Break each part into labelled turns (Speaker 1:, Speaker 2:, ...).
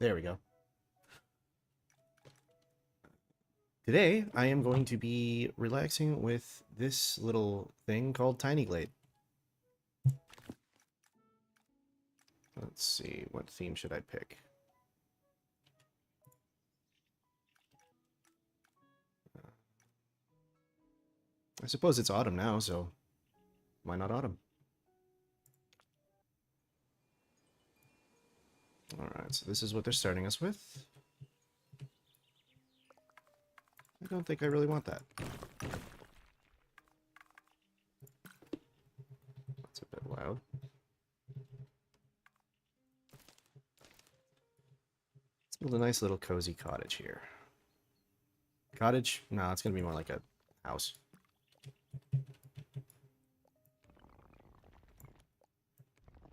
Speaker 1: There we go. Today, I am going to be relaxing with this little thing called Tiny Glade. Let's see, what theme should I pick? I suppose it's autumn now, so why not autumn? Alright, so this is what they're starting us with. I don't think I really want that. That's a bit loud. Let's build a nice little cozy cottage here. Cottage? No, it's going to be more like a house.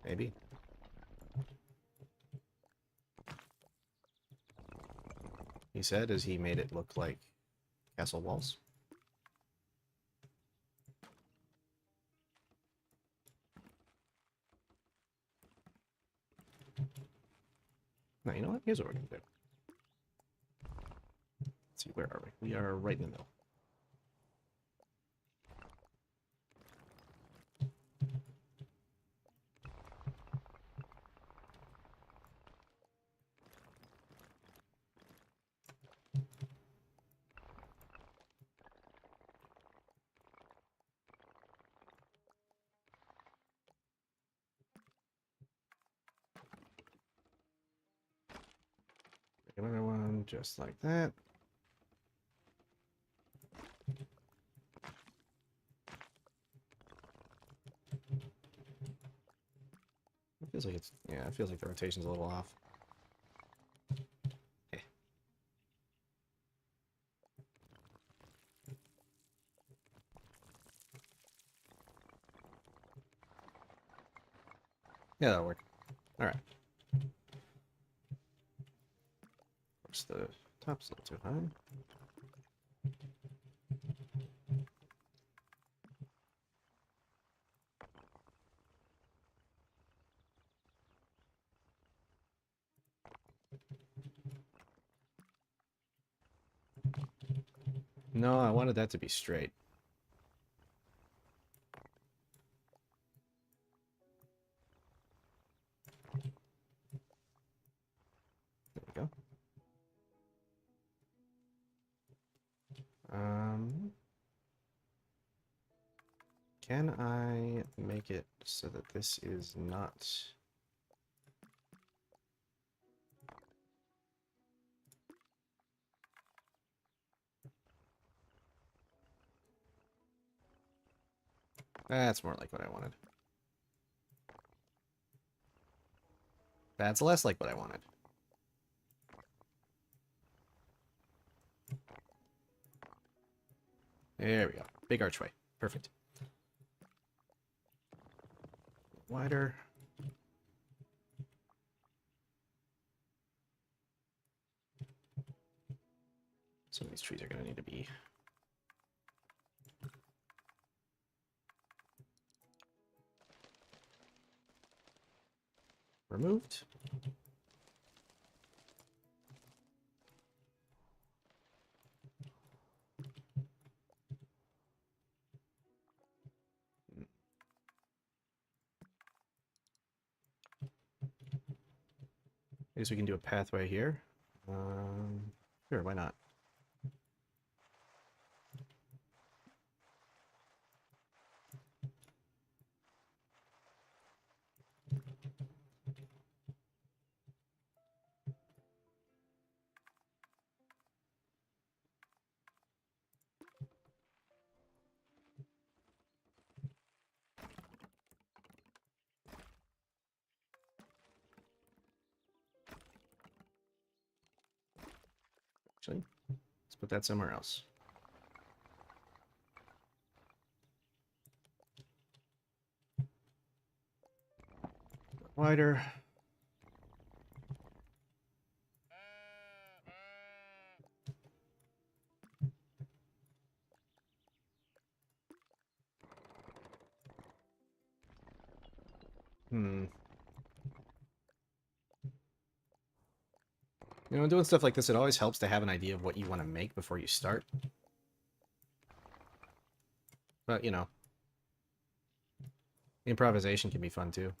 Speaker 1: Maybe. He said as he made it look like castle walls. No, you know what? Here's what we're going to do. Let's see, where are we? We are right in the middle. Another one just like that. It feels like it's, yeah, it feels like the rotation's a little off. Eh. Yeah, that'll work. Alright. Of course, the top's a little too high. No, I wanted that to be straight. There we go. Can I make it so that this is not... That's more like what I wanted. That's less like what I wanted. There we go. Big archway. Perfect. Wider. Some of these trees are going to need to be... removed. I guess we can do a pathway here. Sure, why not? Actually, let's put that somewhere else. Wider. Hmm. You know, doing stuff like this, it always helps to have an idea of what you want to make before you start. But, you know, improvisation can be fun too.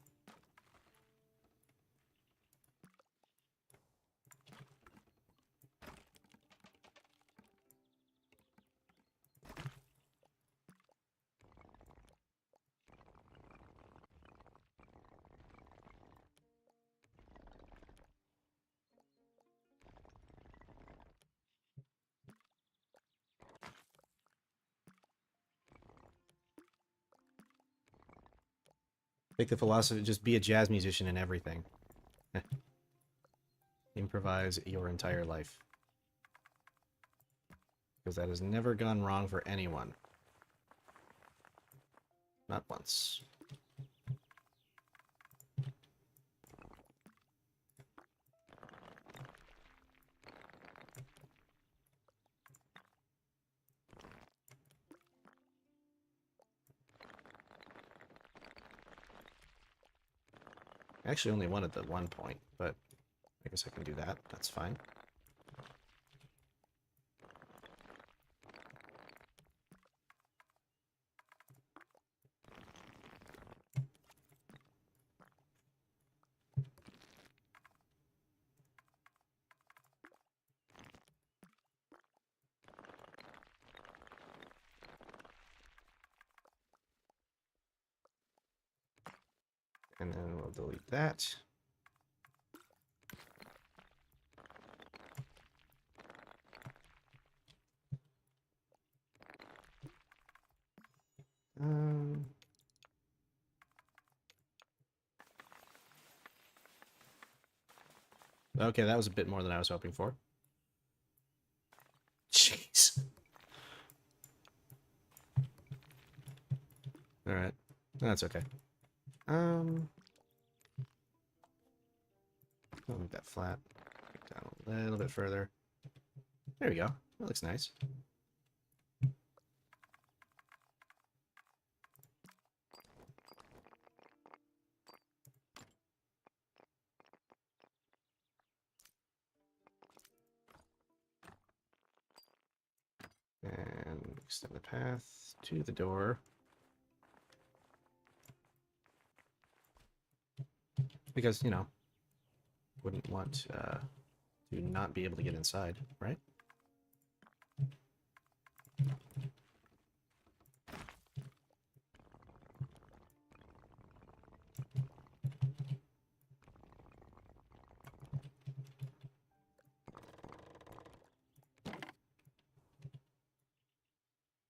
Speaker 1: Take the philosophy, just be a jazz musician in everything. Improvise your entire life. Because that has never gone wrong for anyone. Not once. I actually only wanted the 1 point, but I guess I can do that. That's fine. And then we'll delete that. Okay, that was a bit more than I was hoping for. Jeez. Alright. That's okay. I'll make that flat. Down a little bit further. There we go. That looks nice. And extend the path to the door. Because, you know, wouldn't want to not be able to get inside, right?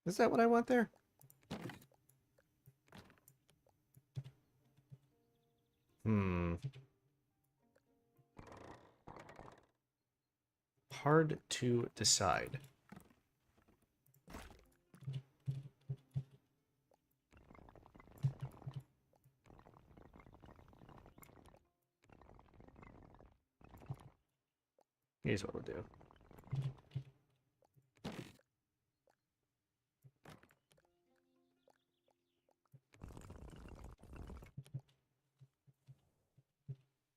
Speaker 1: Is that what I want there? Hard to decide. Here's what we'll do.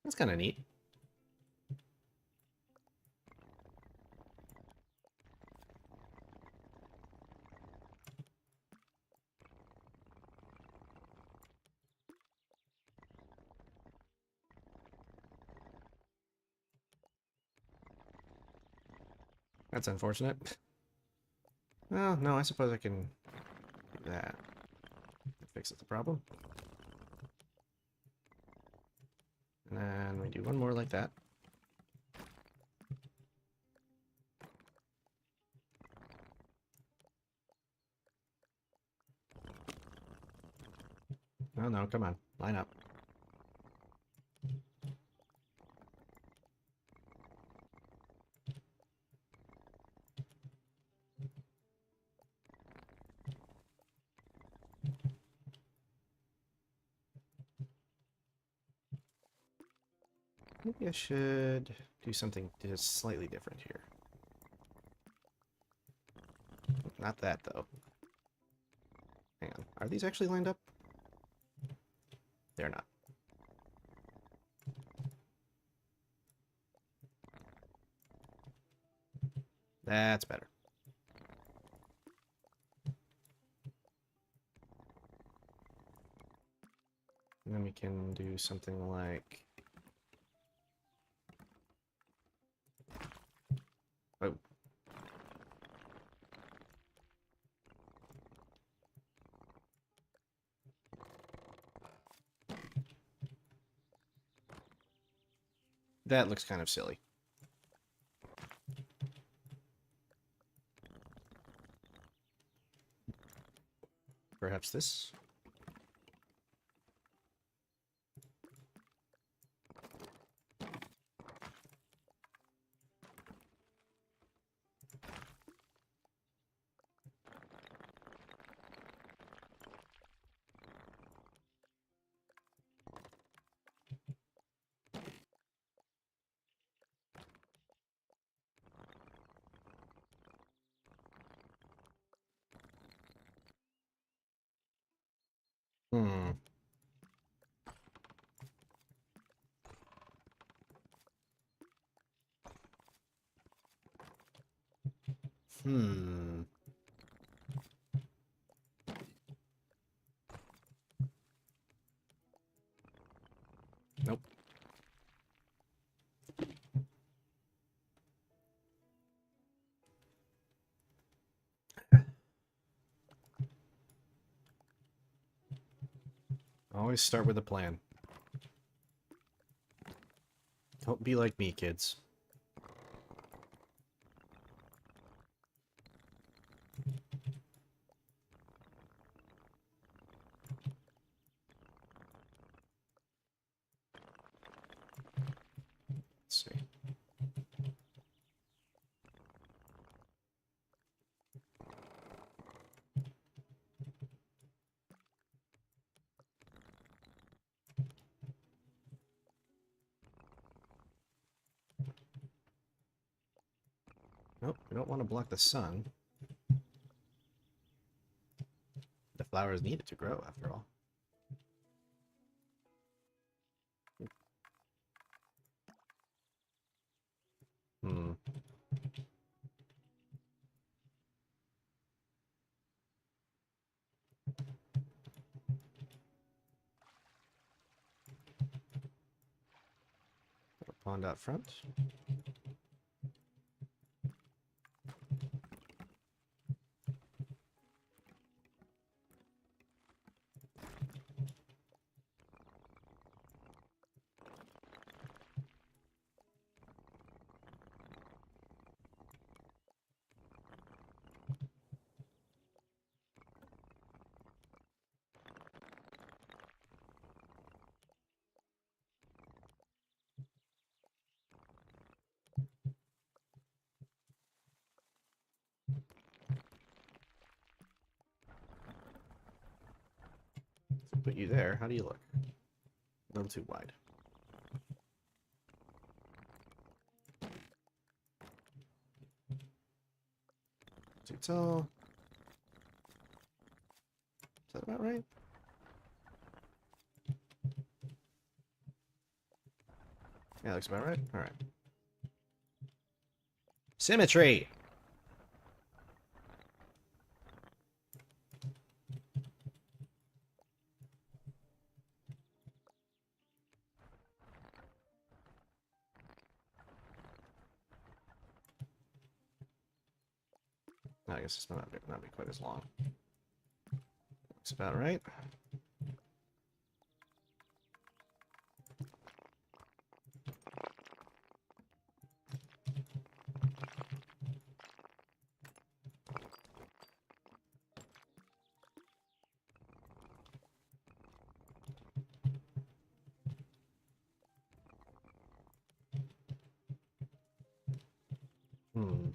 Speaker 1: That's kind of neat. That's unfortunate. Well, no, I suppose I can do that. That fixes the problem. And then we do one more like that. Oh no, come on. Line up. Maybe I should do something just slightly different here. Not that, though. Hang on. Are these actually lined up? They're not. That's better. And then we can do something like... Oh. That looks kind of silly. Perhaps this? Hmm. Hmm. Nope. Always start with a plan. Don't be like me, kids. Let's see. Nope, we don't want to block the sun. The flowers need it to grow, after all. Hmm. Put a pond out front. Put you there. How do you look? A little too wide. Too tall. Is that about right? Yeah, looks about right. Alright. Symmetry! I guess it's not be quite as long. Looks about right. Hmm.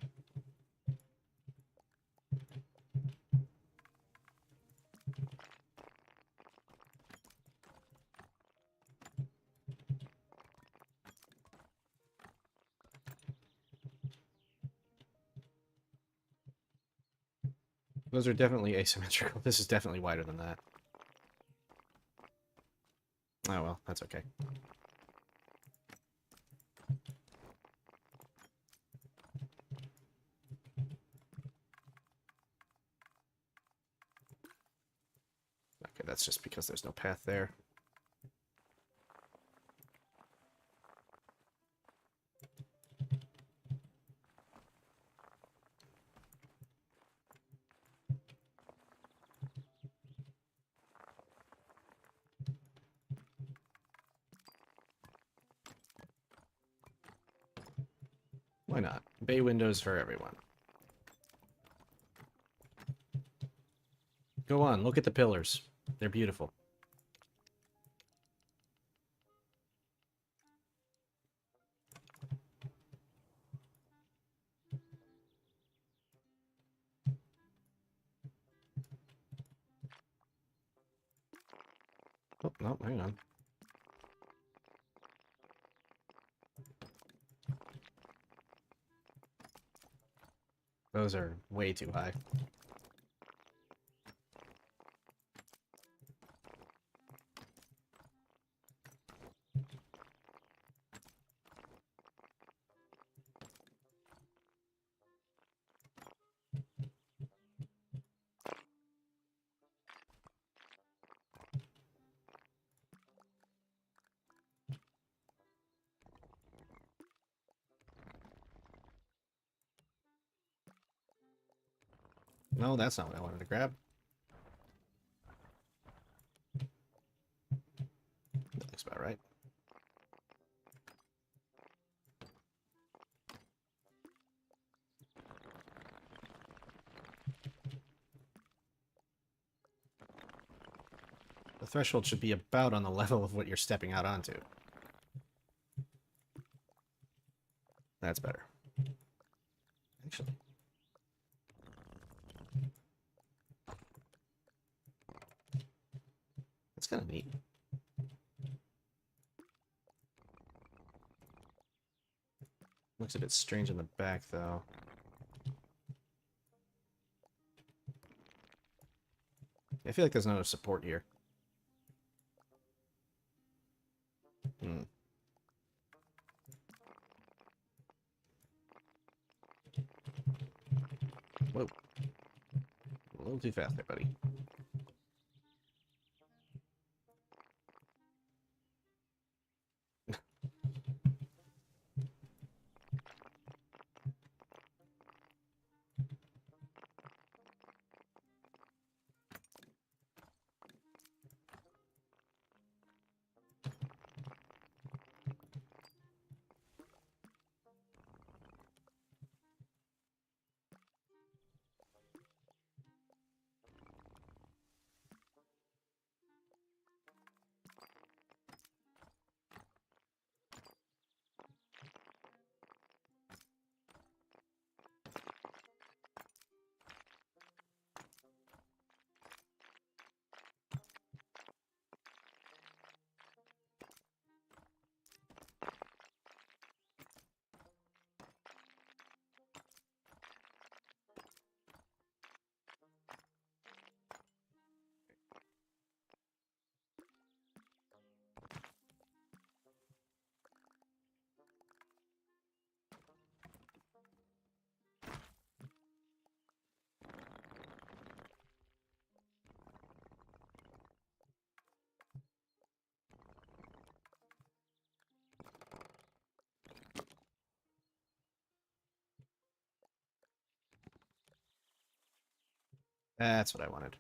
Speaker 1: Those are definitely asymmetrical. This is definitely wider than that. Oh well, that's okay. Okay, that's just because there's no path there. Why not? Bay windows for everyone. Go on, look at the pillars. They're beautiful. Oh, no, hang on. Those are way too high. No, that's not what I wanted to grab. That looks about right. The threshold should be about on the level of what you're stepping out onto. That's better. Actually. That's kind of neat. Looks a bit strange in the back, though. I feel like there's not enough support here. Hmm. Whoa. A little too fast there, buddy. That's what I wanted.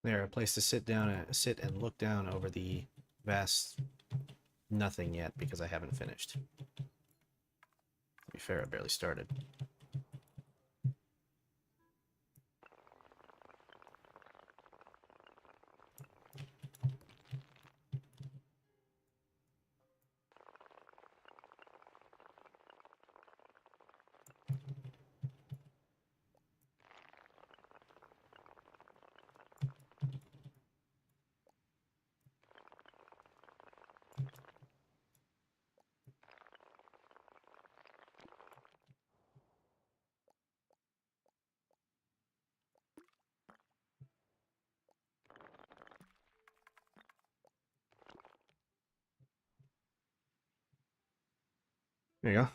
Speaker 1: There, a place to sit down and sit and look down over the vast nothing yet because I haven't finished. To be fair, I barely started. There you go.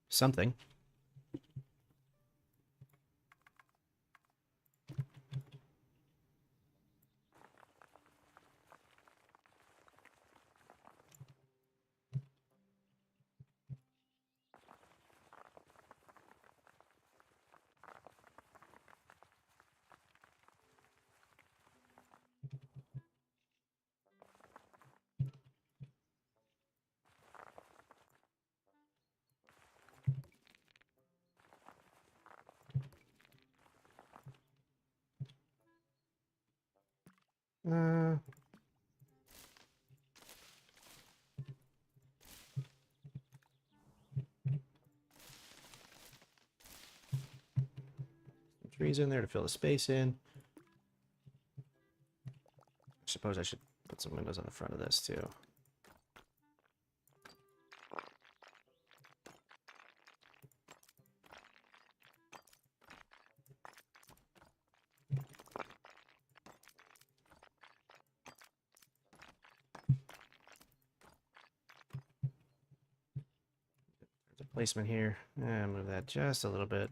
Speaker 1: Something. Uh, trees in there to fill the space in. I suppose I should put some windows on the front of this too. There's a placement here. And move that just a little bit.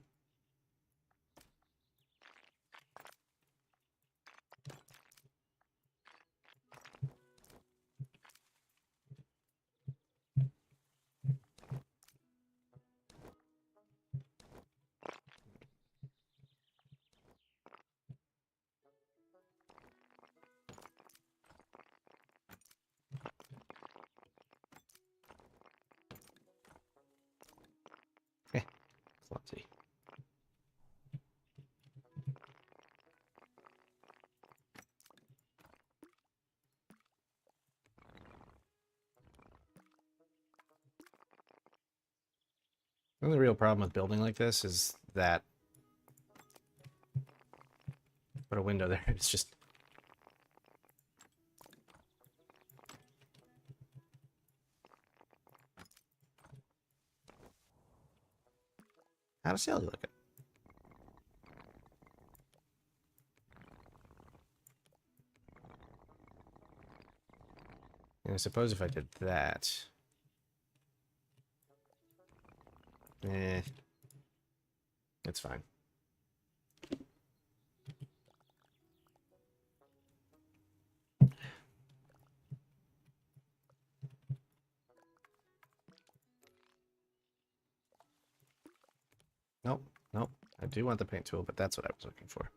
Speaker 1: Okay, clumsy. The only real problem with building like this is that put a window there. It's just how does Sally look at? And I suppose if I did that, it's fine. Nope, nope. I do want the paint tool, but that's what I was looking for.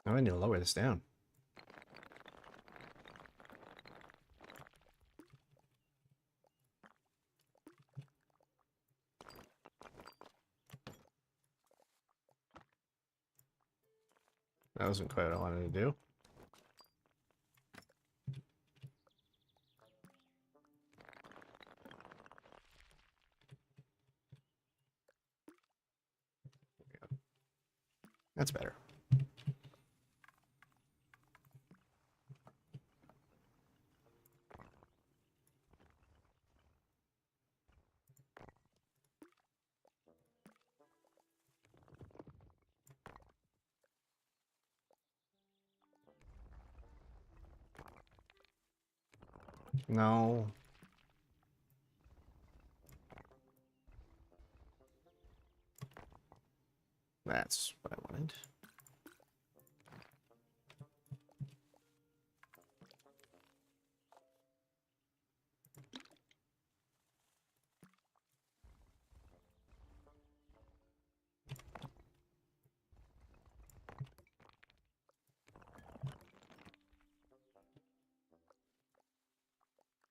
Speaker 1: Oh, I need to lower this down. That wasn't quite what I wanted to do. That's better. No. That's what I wanted.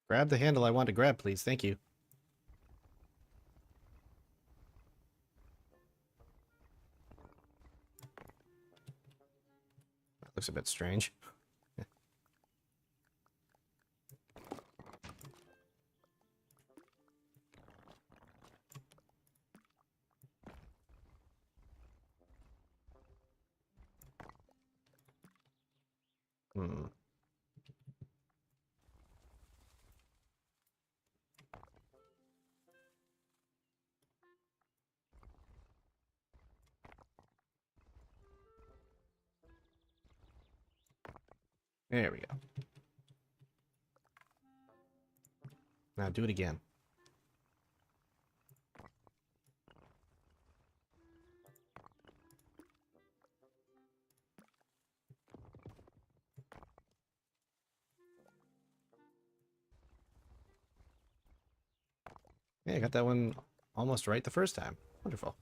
Speaker 1: Grab the handle I want to grab, please. Thank you. That looks a bit strange. Hmm. There we go. Now do it again. Yeah, I got that one almost right the first time. Wonderful.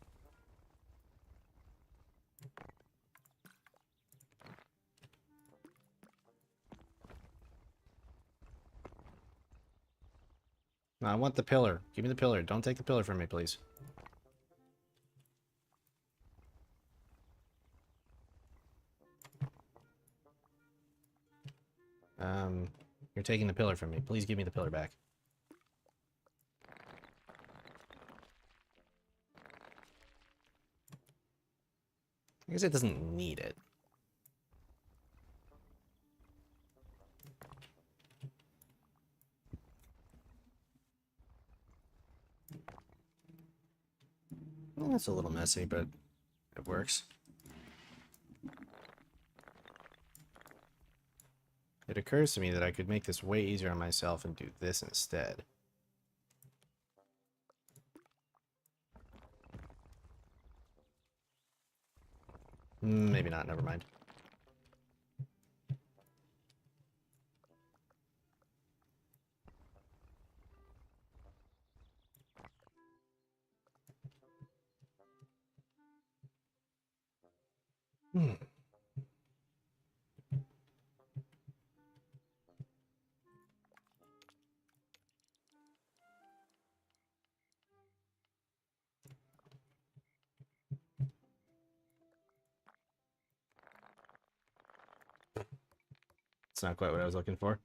Speaker 1: No, I want the pillar. Give me the pillar. Don't take the pillar from me, please. You're taking the pillar from me. Please give me the pillar back. I guess it doesn't need it. Well, that's a little messy, but it works. It occurs to me that I could make this way easier on myself and do this instead. Maybe not, never mind. Hmm. It's not quite what I was looking for.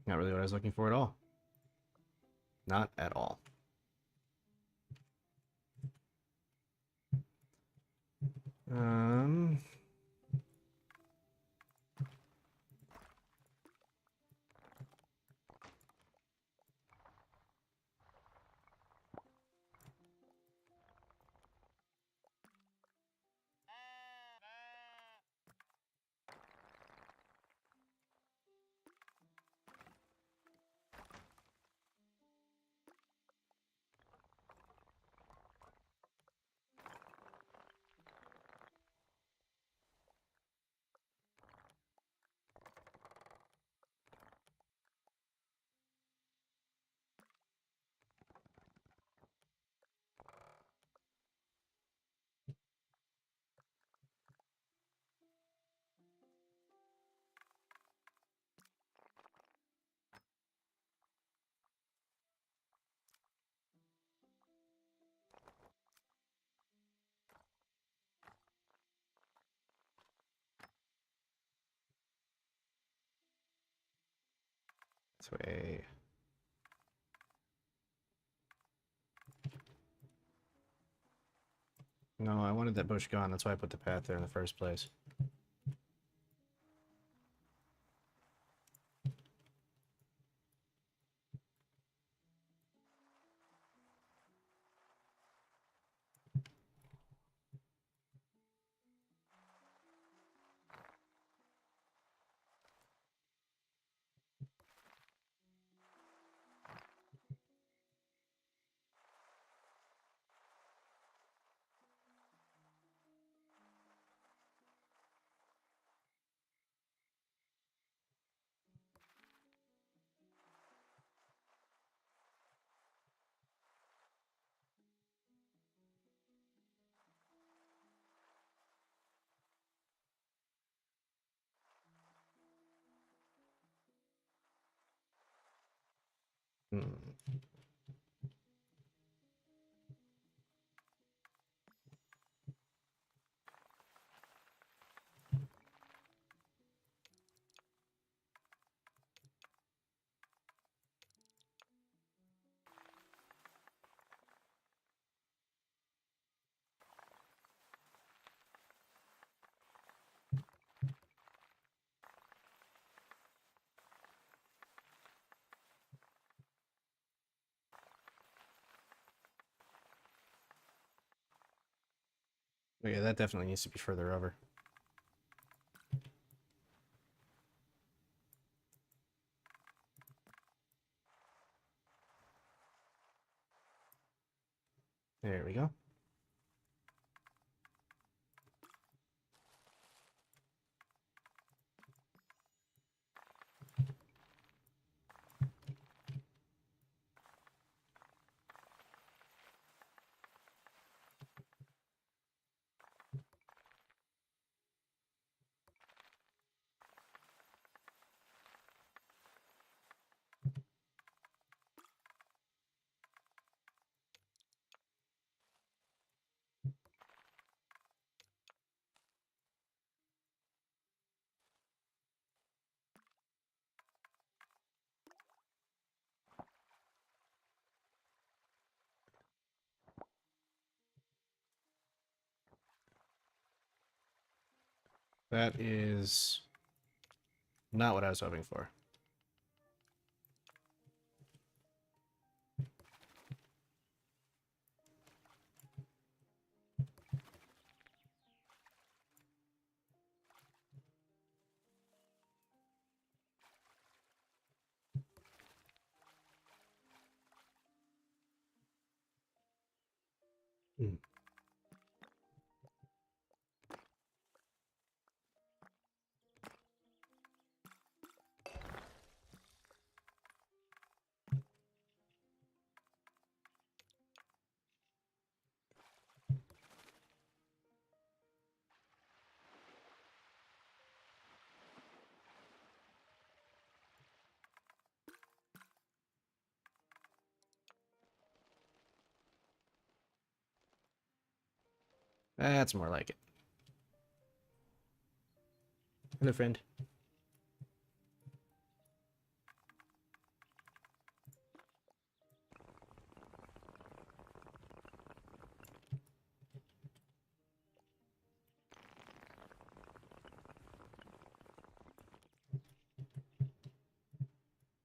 Speaker 1: Not really what I was looking for at all. Not at all. Um... This way. No, I wanted that bush gone. That's why I put the path there in the first place. Hmm. Okay, that definitely needs to be further over. There we go. That is not what I was hoping for. Hmm. That's more like it. Hello, friend.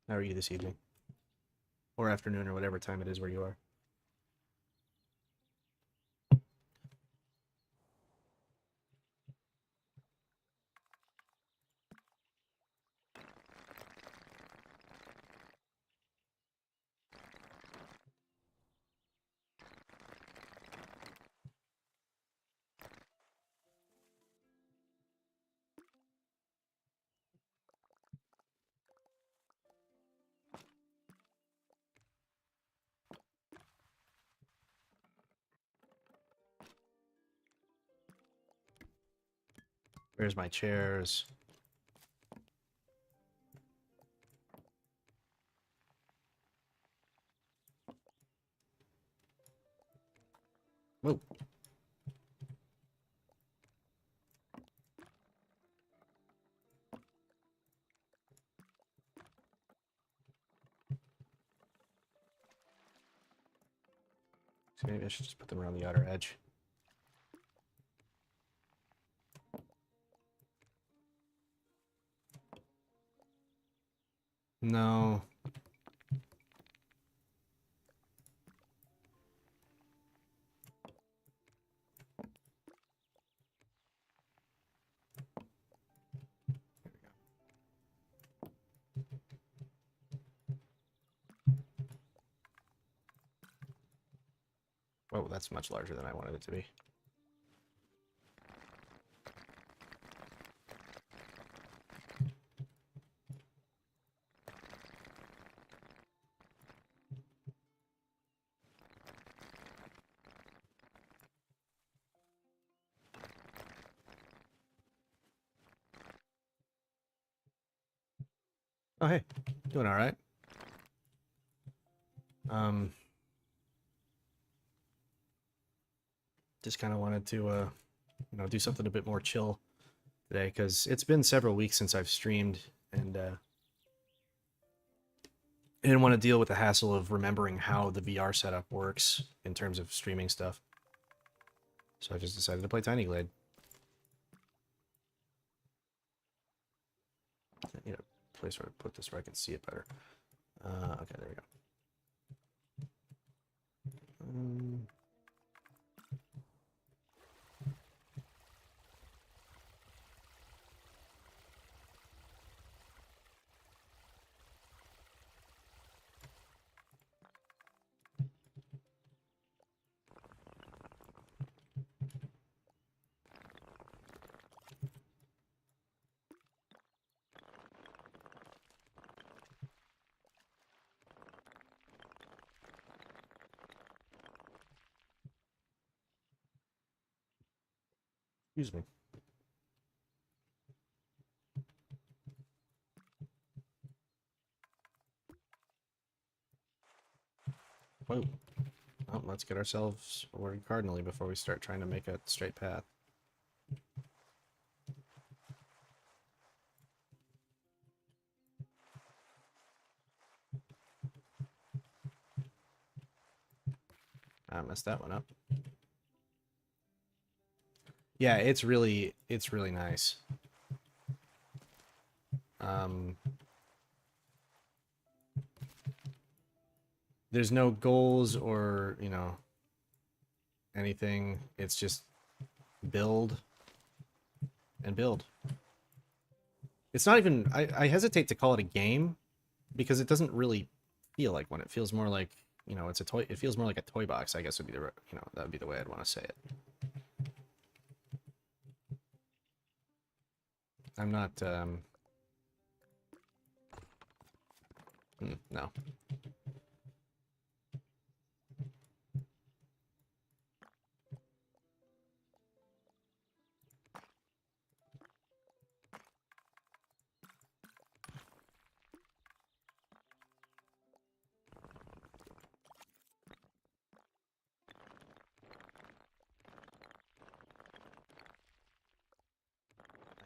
Speaker 1: How are you this evening? Or afternoon, or whatever time it is where you are. Where's my chairs? Whoa. So maybe I should just put them around the outer edge. No. Whoa, that's much larger than I wanted it to be. Oh, hey. Doing all right. Just kind of wanted to, do something a bit more chill today, because it's been several weeks since I've streamed, and I didn't want to deal with the hassle of remembering how the VR setup works in terms of streaming stuff. So I just decided to play Tiny Glade. I need a place where to put this where I can see it better. Okay, there we go. Excuse me. Whoa. Well, let's get ourselves ordered cardinally before we start trying to make a straight path. I messed that one up. Yeah, it's really nice. There's no goals or, you know, anything. It's just build and build. It's not even, I hesitate to call it a game because it doesn't really feel like one. It feels more like, you know, it's a toy. It feels more like a toy box, I guess would be the, you know, that would be the way I'd want to say it. I'm not, no.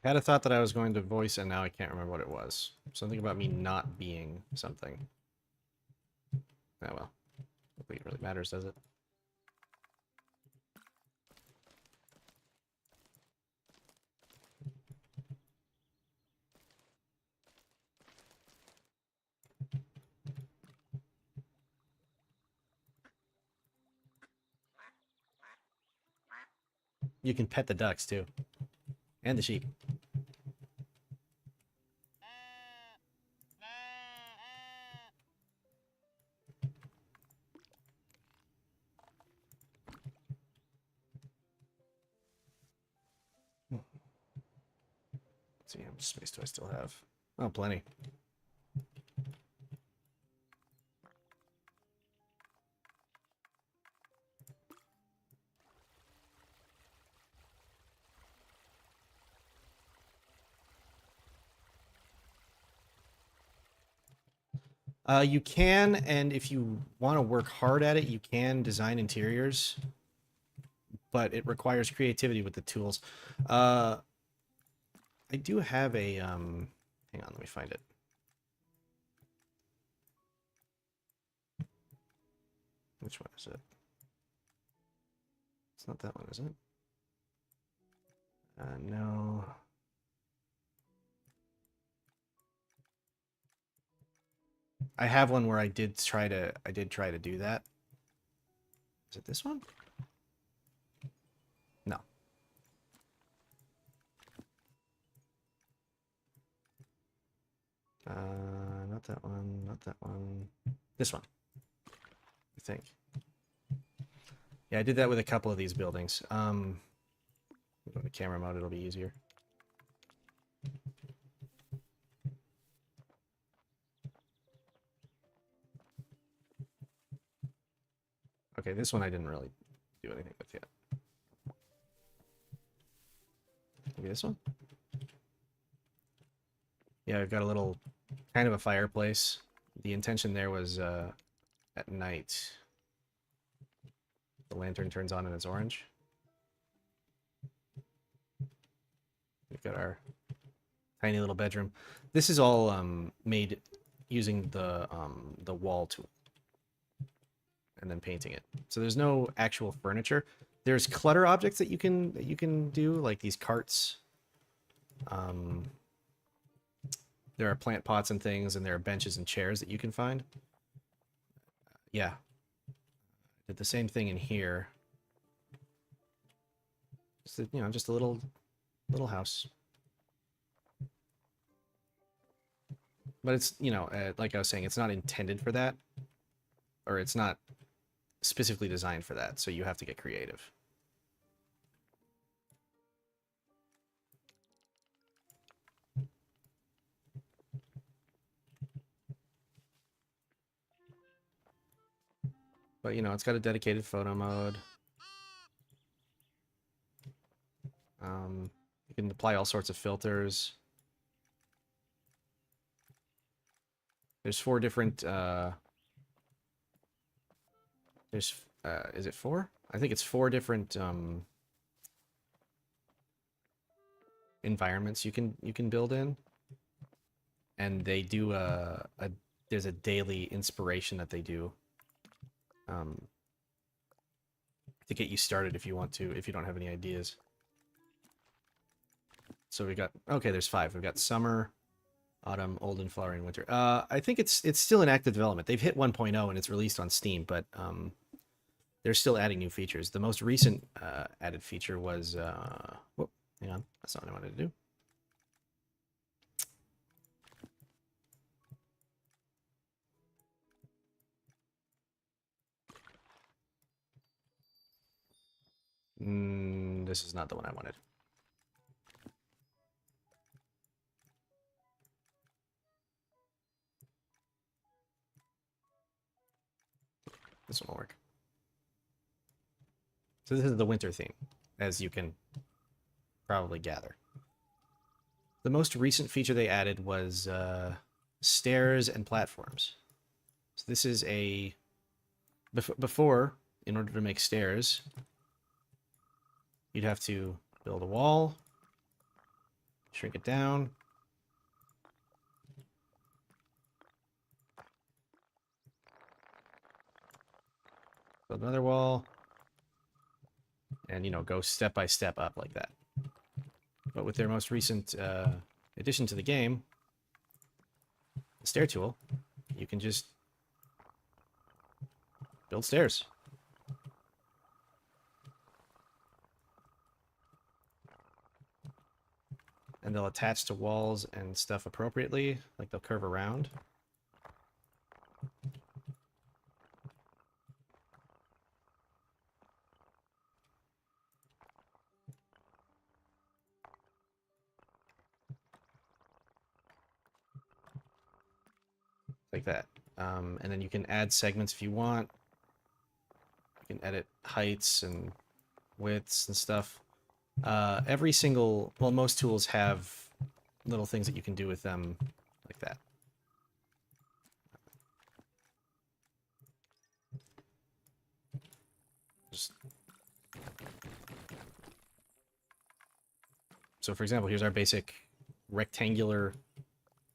Speaker 1: I had a thought that I was going to voice, and now I can't remember what it was. Something about me not being something. Oh well. I don't think it really matters, does it? You can pet the ducks, too. And the sheep. Let's see, how much space do I still have? Oh, plenty. You can, and if you want to work hard at it, you can design interiors, but it requires creativity with the tools. I do have a, hang on, let me find it. Which one is it? It's not that one, is it? No. I have one where I did try to do that. Is it this one? No. Not that one, not that one. This one, I think. Yeah, I did that with a couple of these buildings. Go to camera mode, it'll be easier. Okay, this one I didn't really do anything with yet. Maybe this one? Yeah, I've got a little, kind of a fireplace. The intention there was at night. The lantern turns on and it's orange. We've got our tiny little bedroom. This is all made using the wall tool and then painting it. So there's no actual furniture. There's clutter objects that you can do, like these carts. There are plant pots and things, and there are benches and chairs that you can find. Yeah. Did the same thing in here. Just a, you know, just a little house. But it's, you know, like I was saying, it's not intended for that, or it's not specifically designed for that, so you have to get creative. But, you know, it's got a dedicated photo mode. You can apply all sorts of filters. There's 4 different, is it 4? I think it's 4 different, environments you can build in. And they do there's a daily inspiration that they do, to get you started if you want to, if you don't have any ideas. So we got, okay, there's 5. We've got summer, autumn, old and flowering winter. I think it's still in active development. They've hit 1.0 and it's released on Steam, but they're still adding new features. The most recent added feature was, whoop, hang on, that's not what I wanted to do. This is not the one I wanted. This one will work. So this is the winter theme, as you can probably gather. The most recent feature they added was stairs and platforms. So this is a... Before, in order to make stairs, you'd have to build a wall, shrink it down, build another wall, and, you know, go step by step up like that. But with their most recent addition to the game, the stair tool, you can just build stairs. And they'll attach to walls and stuff appropriately, like they'll curve around. Like that. And then you can add segments if you want. You can edit heights and widths and stuff. Every single, well, most tools have little things that you can do with them like that. So for example, here's our basic rectangular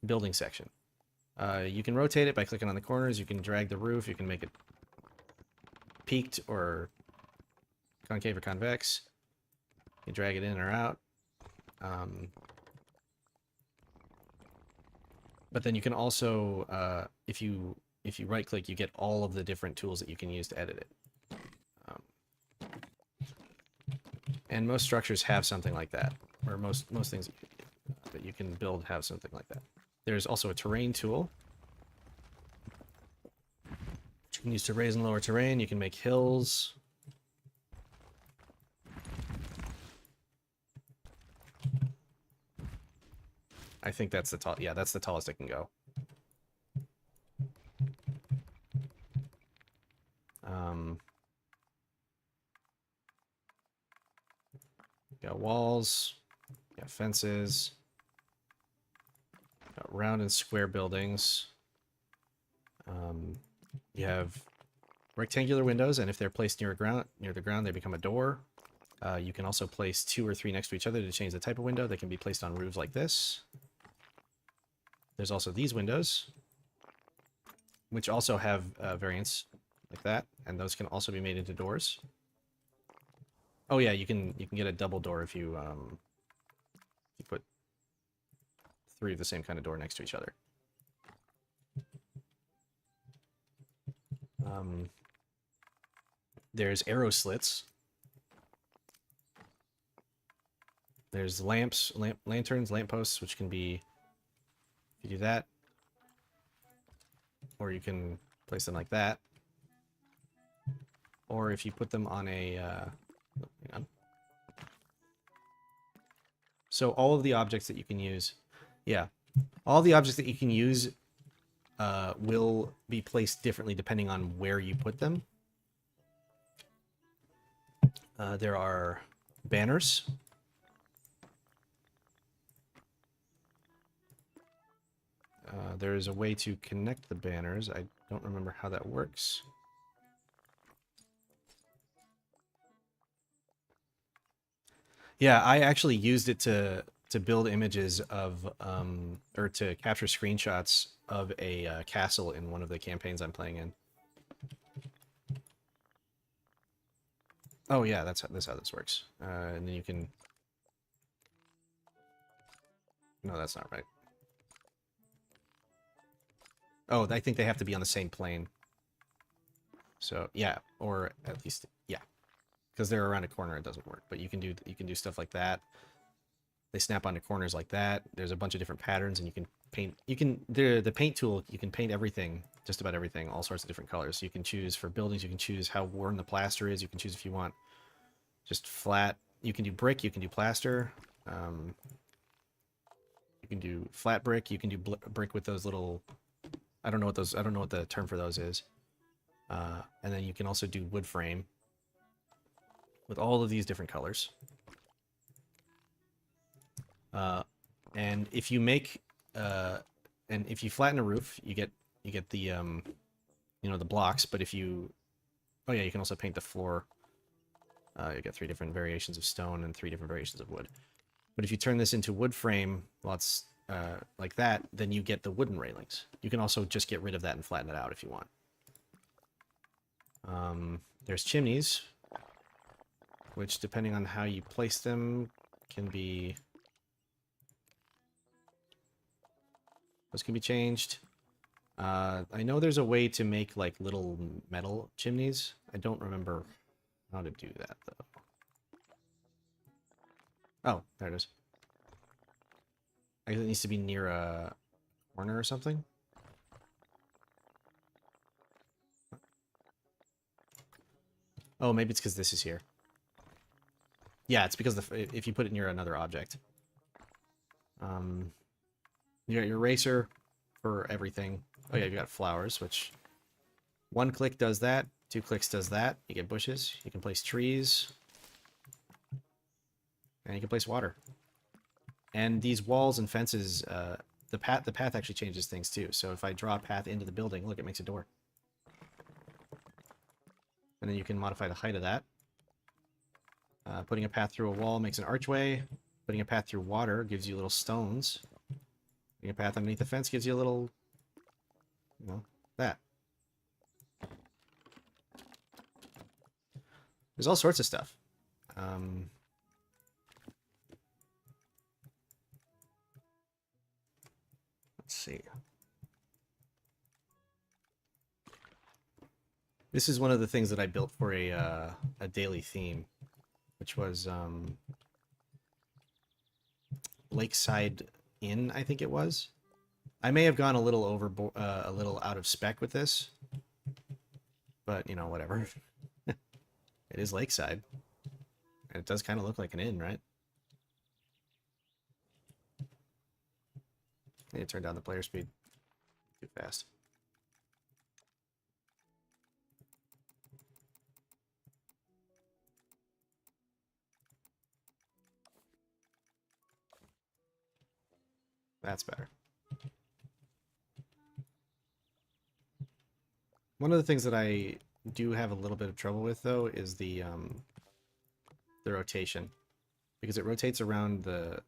Speaker 1: building section. You can rotate it by clicking on the corners. You can drag the roof. You can make it peaked or concave or convex. You drag it in or out. But then you can also, if you right click, you get all of the different tools that you can use to edit it. And most structures have something like that, or most things that you can build have something like that. There's also a terrain tool, which you can use to raise and lower terrain. You can make hills. I think that's the tall. Yeah, that's the tallest it can go. Got walls. Got fences. Got round and square buildings. You have rectangular windows, and if they're placed near the ground, they become a door. You can also place 2 or 3 next to each other to change the type of window. They can be placed on roofs like this. There's also these windows, which also have variants like that, and those can also be made into doors. Oh yeah, you can get a double door if you put 3 of the same kind of door next to each other. There's arrow slits. There's lanterns, lampposts, which can be, if you do that, or you can place them like that, or if you put them on a, hang on. So all of the objects that you can use, yeah, all the objects that you can use will be placed differently depending on where you put them. There are banners. there is a way to connect the banners. I don't remember how that works. Yeah, I actually used it to build images of or to capture screenshots of a castle in one of the campaigns I'm playing in. Oh yeah, that's how this works. And then you can. No, that's not right. Oh, I think they have to be on the same plane. So yeah, or at least yeah, because they're around a corner, it doesn't work. But you can do stuff like that. They snap onto corners like that. There's a bunch of different patterns, and you can paint. You can the paint tool. You can paint everything, just about everything, all sorts of different colors. So you can choose for buildings. You can choose how worn the plaster is. You can choose if you want just flat. You can do brick. You can do plaster. You can do flat brick. You can do brick with those little. I don't know what those. I don't know what the term for those is. And then you can also do wood frame with all of these different colors. And if you make and if you flatten a roof, you get the you know, the blocks. But if you, oh yeah, you can also paint the floor. You get 3 different variations of stone and 3 different variations of wood. But if you turn this into wood frame, lots like that, then you get the wooden railings. You can also just get rid of that and flatten it out if you want. There's chimneys, which depending on how you place them can be. Those can be changed. I know there's a way to make like little metal chimneys. I don't remember how to do that though. Oh, there it is. I guess it needs to be near a corner or something. Oh, maybe it's because this is here. Yeah, it's because if you put it near another object. You got your eraser for everything. Oh yeah, you got flowers, which 1 click does that, 2 clicks does that. You get bushes. You can place trees, and you can place water. And these walls and fences, the path actually changes things too. So if I draw a path into the building, look, it makes a door. And then you can modify the height of that. Putting a path through a wall makes an archway. Putting a path through water gives you little stones. Putting a path underneath the fence gives you a little, you know, that. There's all sorts of stuff. Let's see. This is one of the things that I built for a daily theme, which was Lakeside Inn, I think it was. I may have gone a little a little out of spec with this, but you know, whatever. It is Lakeside, and it does kind of look like an inn, right? I need to turn down the player speed too fast. That's better. One of the things that I do have a little bit of trouble with, though, is the rotation, because it rotates around the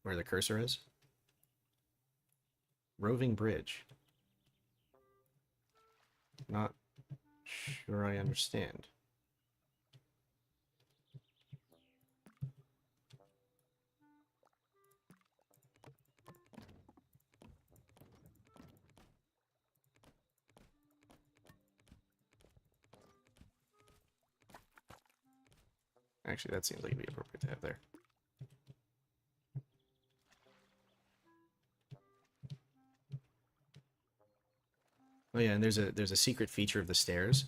Speaker 1: where the cursor is. Roving bridge. Not sure I understand. Actually, that seems like it'd be appropriate to have there. Oh yeah, and there's a secret feature of the stairs.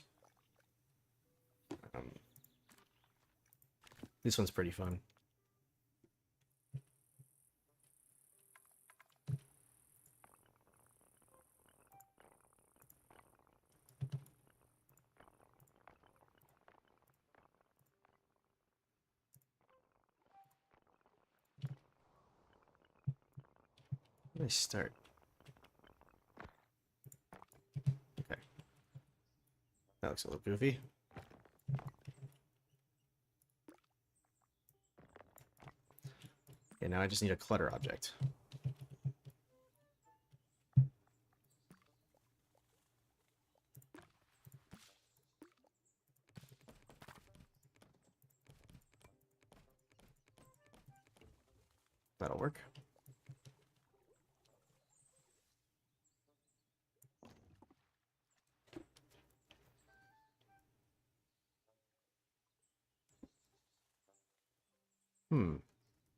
Speaker 1: This one's pretty fun. Where do I start? That looks a little goofy. Okay, now I just need a clutter object. That'll work.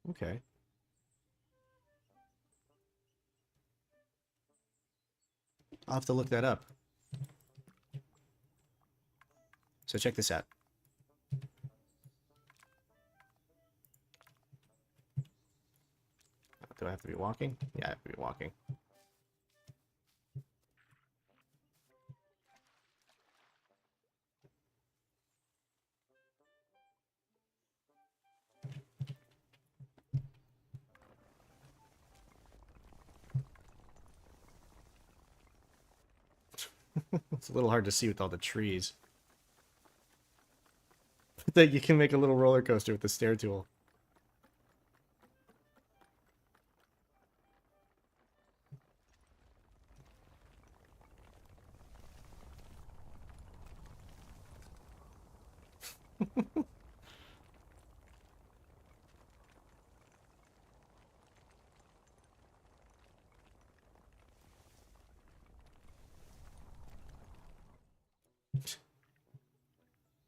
Speaker 1: Okay. I'll have to look that up. So check this out. Do I have to be walking? Yeah, I have to be walking. It's a little hard to see with all the trees. That you can make a little roller coaster with the stair tool.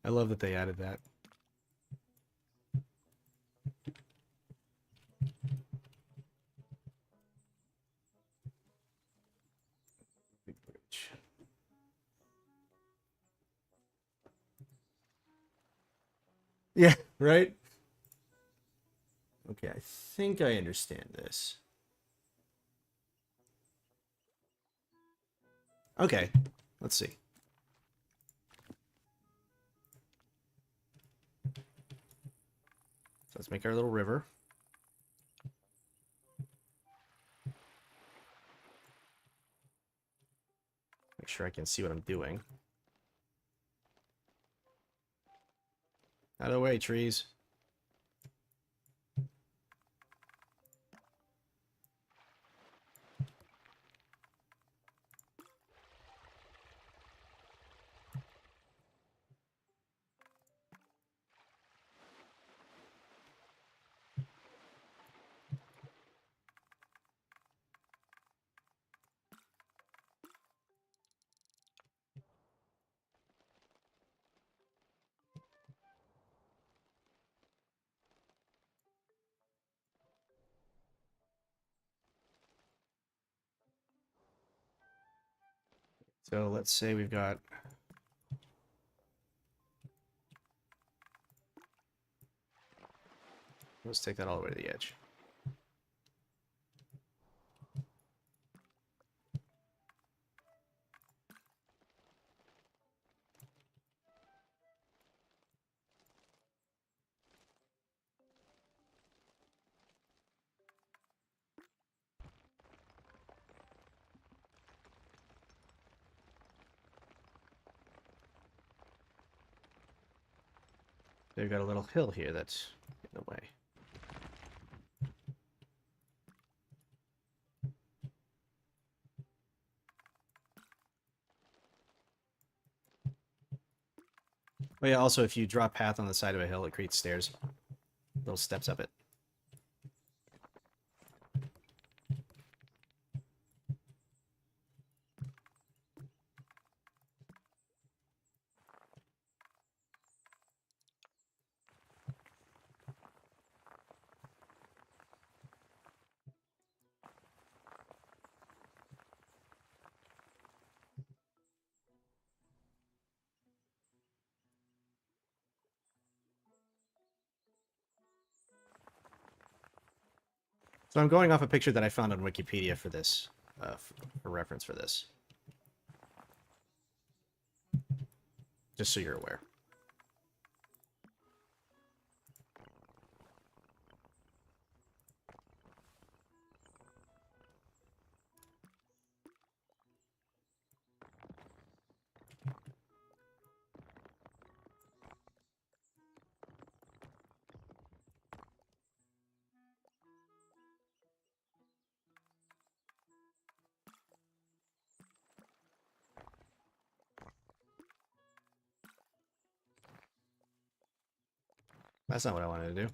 Speaker 1: I love that they added that. Big bridge. Yeah, right? Okay, I think I understand this. Okay, let's see. So let's make our little river. Make sure I can see what I'm doing. Out of the way, trees. So let's say we've got... Let's take that all the way to the edge. They've got a little hill here that's in the way. Oh yeah, also if you draw a path on the side of a hill, it creates stairs. Little steps up it. So I'm going off a picture that I found on Wikipedia for this, for reference for this. Just so you're aware. That's not what I wanted to do.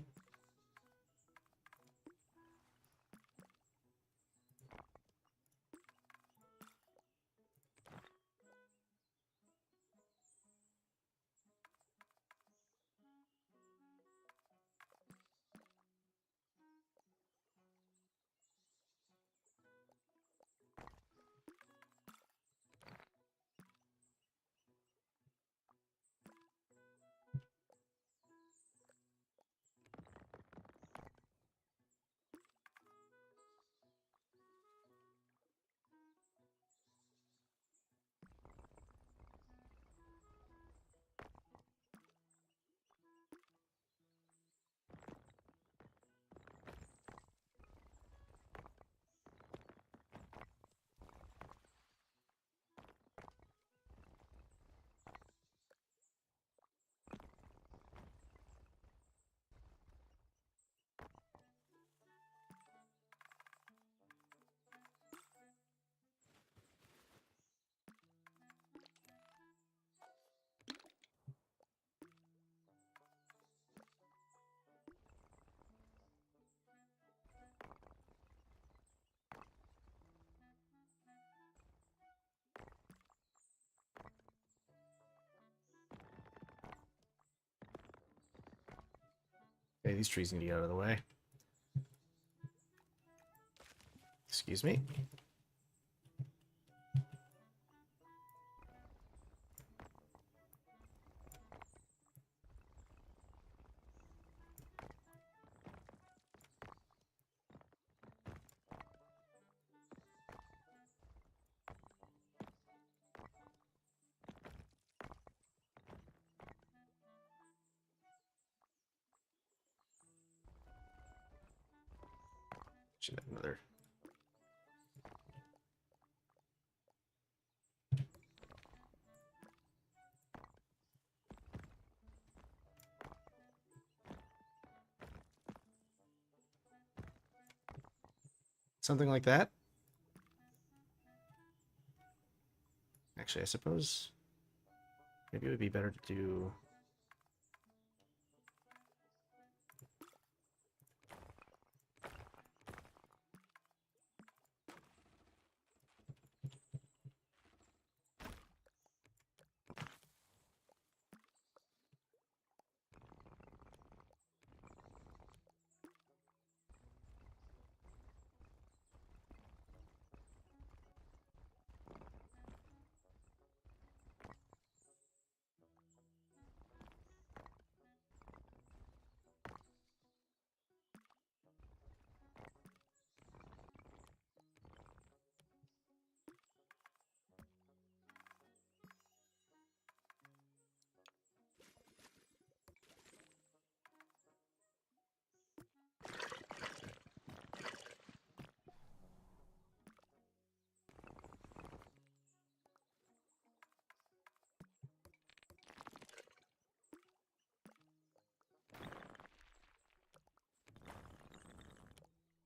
Speaker 1: Okay, these trees need to get out of the way. Excuse me. Should have another. Something like that. Actually, I suppose maybe it would be better to do.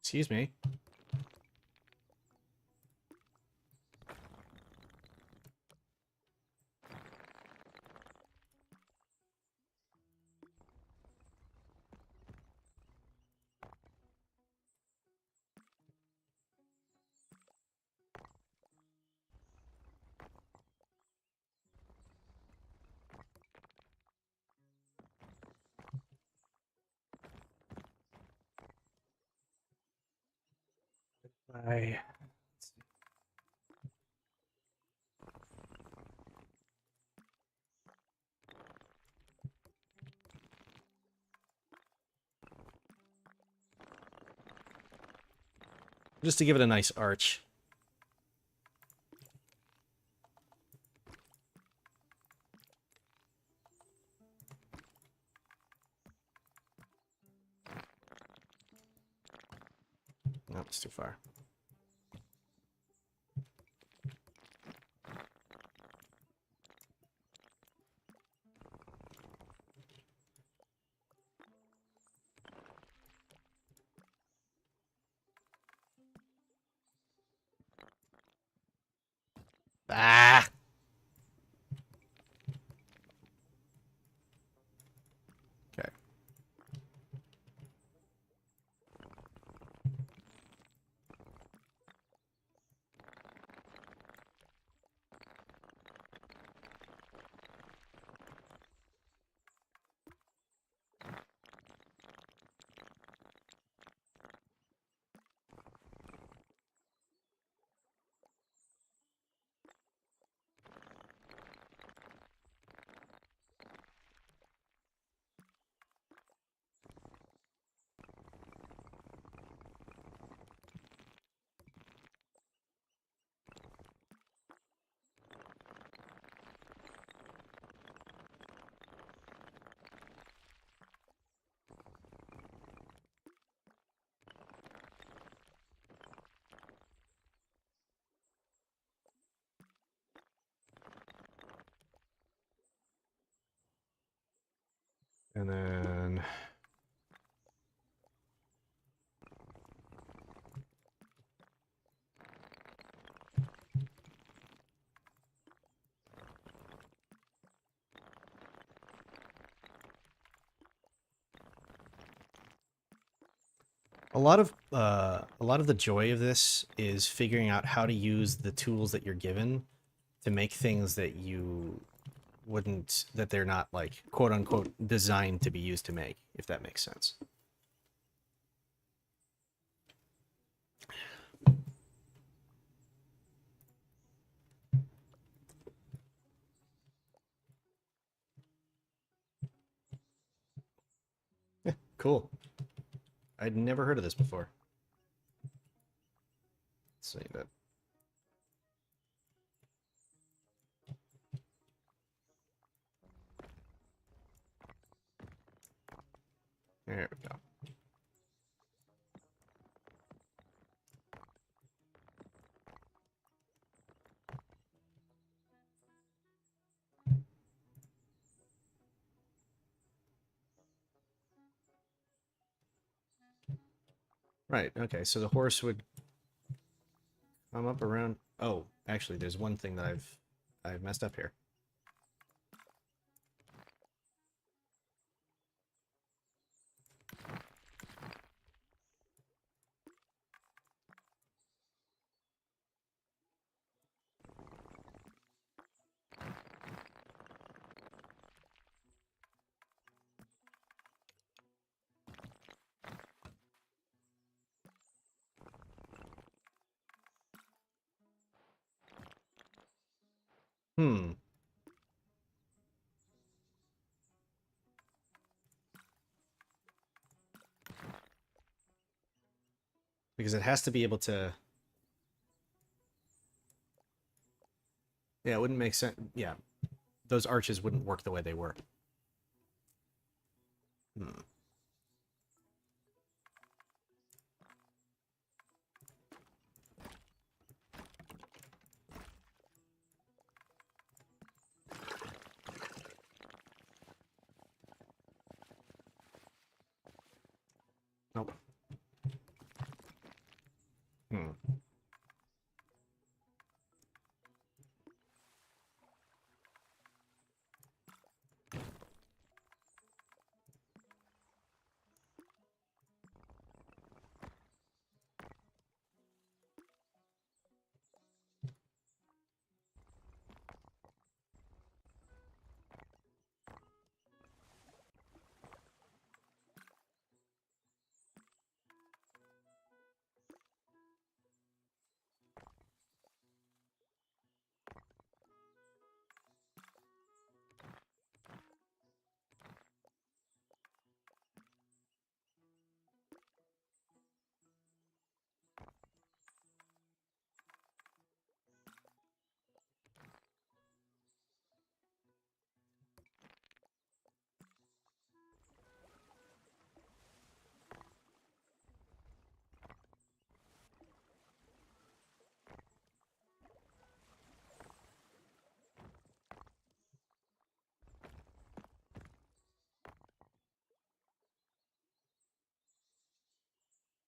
Speaker 1: Excuse me. Bye. Just to give it a nice arch. No, it's too far. Ah! Okay. And then... a lot of the joy of this is figuring out how to use the tools that you're given to make things that you wouldn't, that they're not like quote unquote designed to be used to make, if that makes sense. Yeah, cool. I'd never heard of this before. Let's see that. There we go. Right, okay, so the horse would come up around... Oh, actually, there's one thing that I've messed up here. Hmm. Because it has to be able to... Yeah, it wouldn't make sense. Yeah, those arches wouldn't work the way they were. Hmm. Nope. Hmm.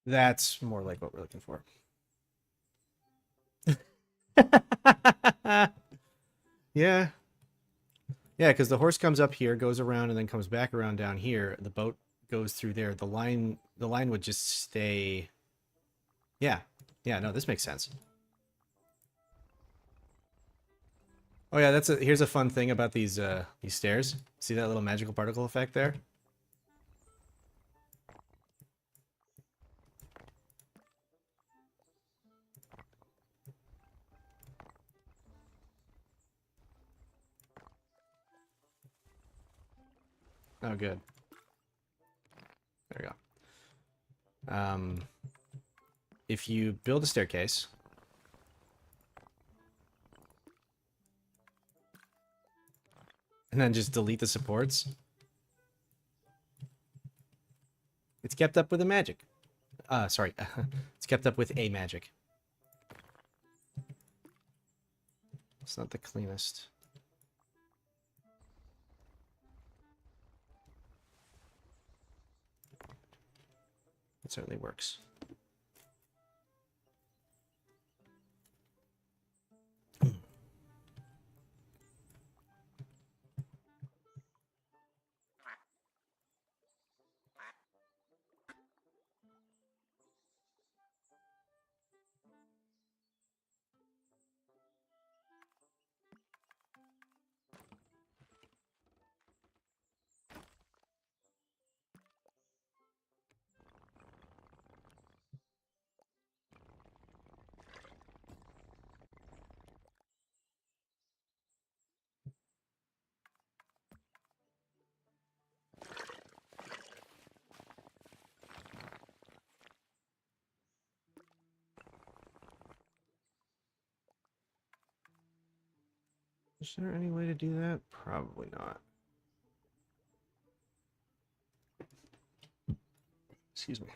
Speaker 1: That's more like what we're looking for. Yeah. Yeah, because the horse comes up here, goes around, and then comes back around down here. The boat goes through there. The line would just stay. Yeah. Yeah, no, this makes sense. Oh yeah, here's a fun thing about these stairs. See that little magical particle effect there? Oh, good. There we go. If you build a staircase, and then just delete the supports, it's kept up with a magic. Sorry. It's kept up with a magic. It's not the cleanest. It certainly works. Is there any way to do that? Probably not. Excuse me.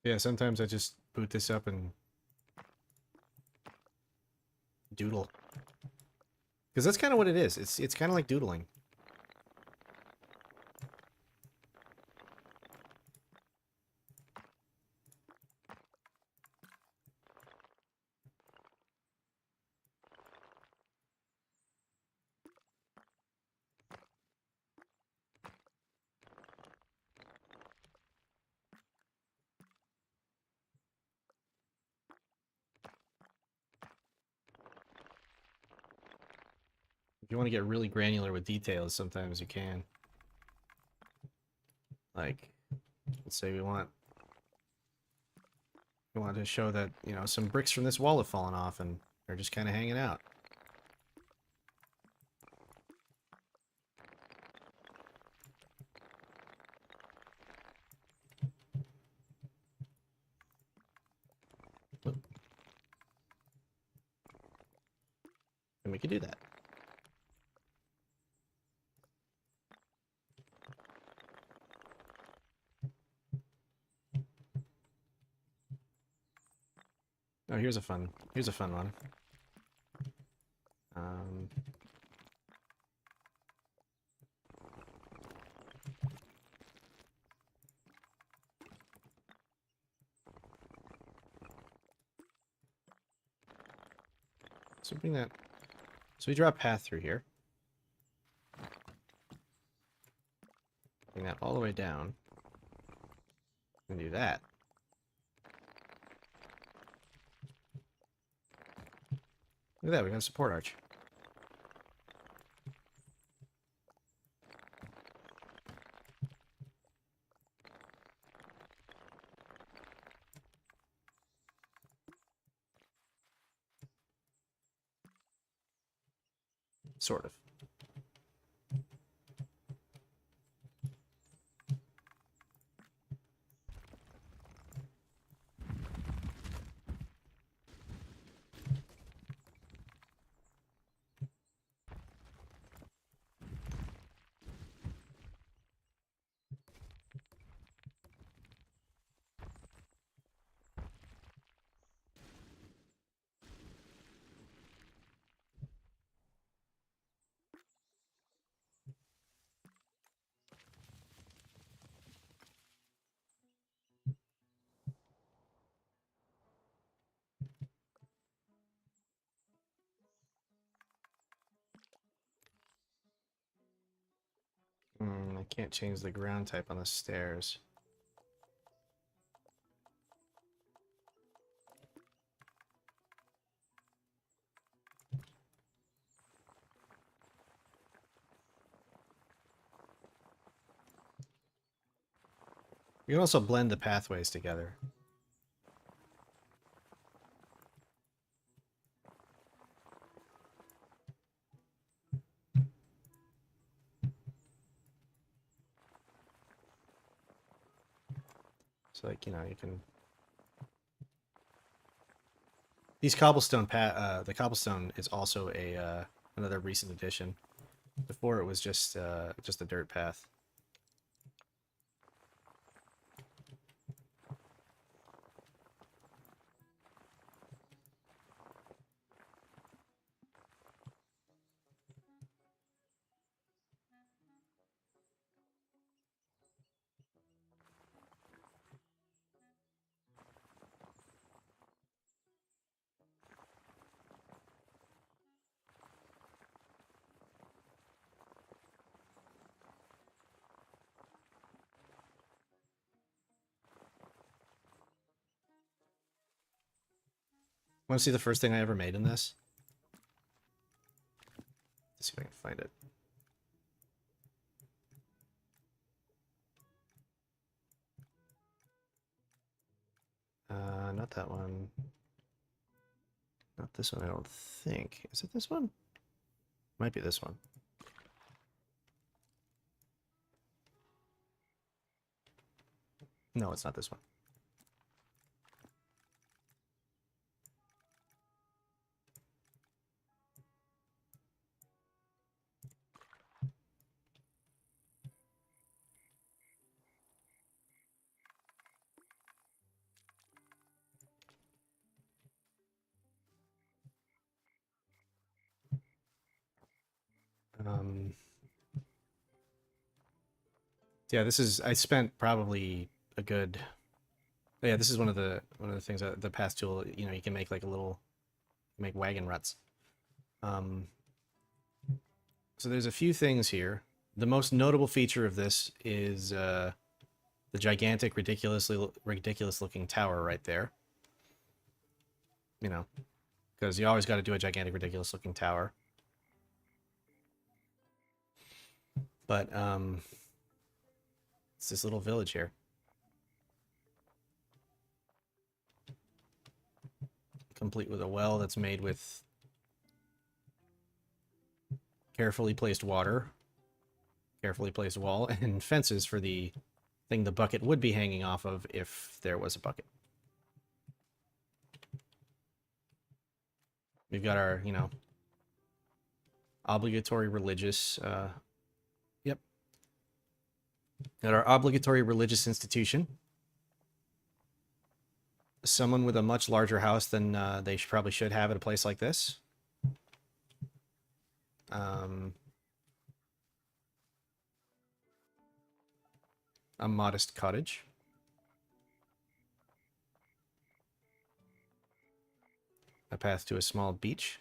Speaker 1: Yeah, sometimes I just boot this up and doodle. Because that's kind of what it is. It's kind of like doodling. If you want to get really granular with details, sometimes you can. Like, let's say we want to show that, you know, some bricks from this wall have fallen off and they're just kind of hanging out. And we could do that. Oh, here's a fun one. So bring that. So we draw a path through here. Bring that all the way down. And do that. Look at that, we got a support arch. Sort of. I can't change the ground type on the stairs. You can also blend the pathways together. So, like, you know, you can... These cobblestone the cobblestone is also a another recent addition. Before it was just a dirt path. Want to see the first thing I ever made in this? Let's see if I can find it. Not that one. Not this one, I don't think. Is it this one? Might be this one. No, it's not this one. Yeah, this is, I spent probably a good, yeah, this is one of the things that the path tool, you know, you can make like a little, make wagon ruts. So there's a few things here. The most notable feature of this is the gigantic, ridiculous looking tower right there. You know, because you always got to do a gigantic, ridiculous looking tower. But it's this little village here. Complete with a well that's made with carefully placed water, carefully placed wall, and fences for the thing the bucket would be hanging off of if there was a bucket. We've got our, you know, obligatory religious, yep. Got our obligatory religious institution. Someone with a much larger house than they probably should have at a place like this. A modest cottage. A path to a small beach.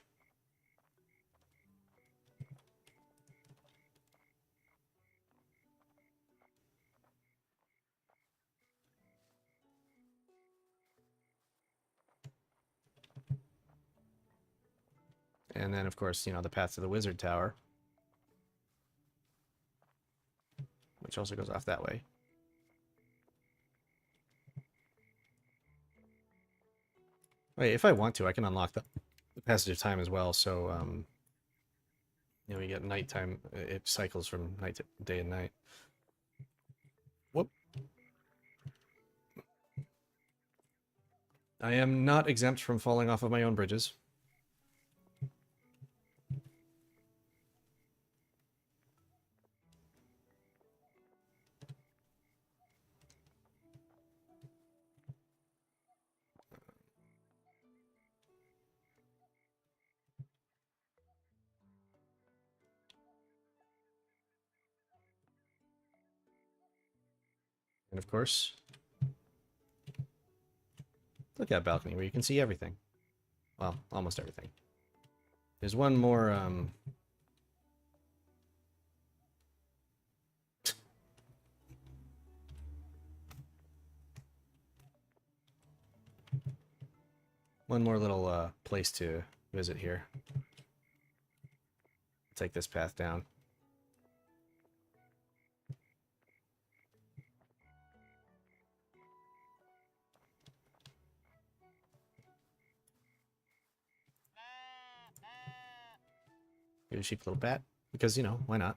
Speaker 1: And then, of course, you know, the path to the wizard tower, which also goes off that way. Wait, if I want to, I can unlock the passage of time as well. So, You know, you get nighttime. It cycles from night to day and night. Whoop. I am not exempt from falling off of my own bridges. And of course, look at that balcony where you can see everything. Well, almost everything. There's one more, one more little place to visit here. Take this path down. Give a sheep a little bat. Because, you know, why not?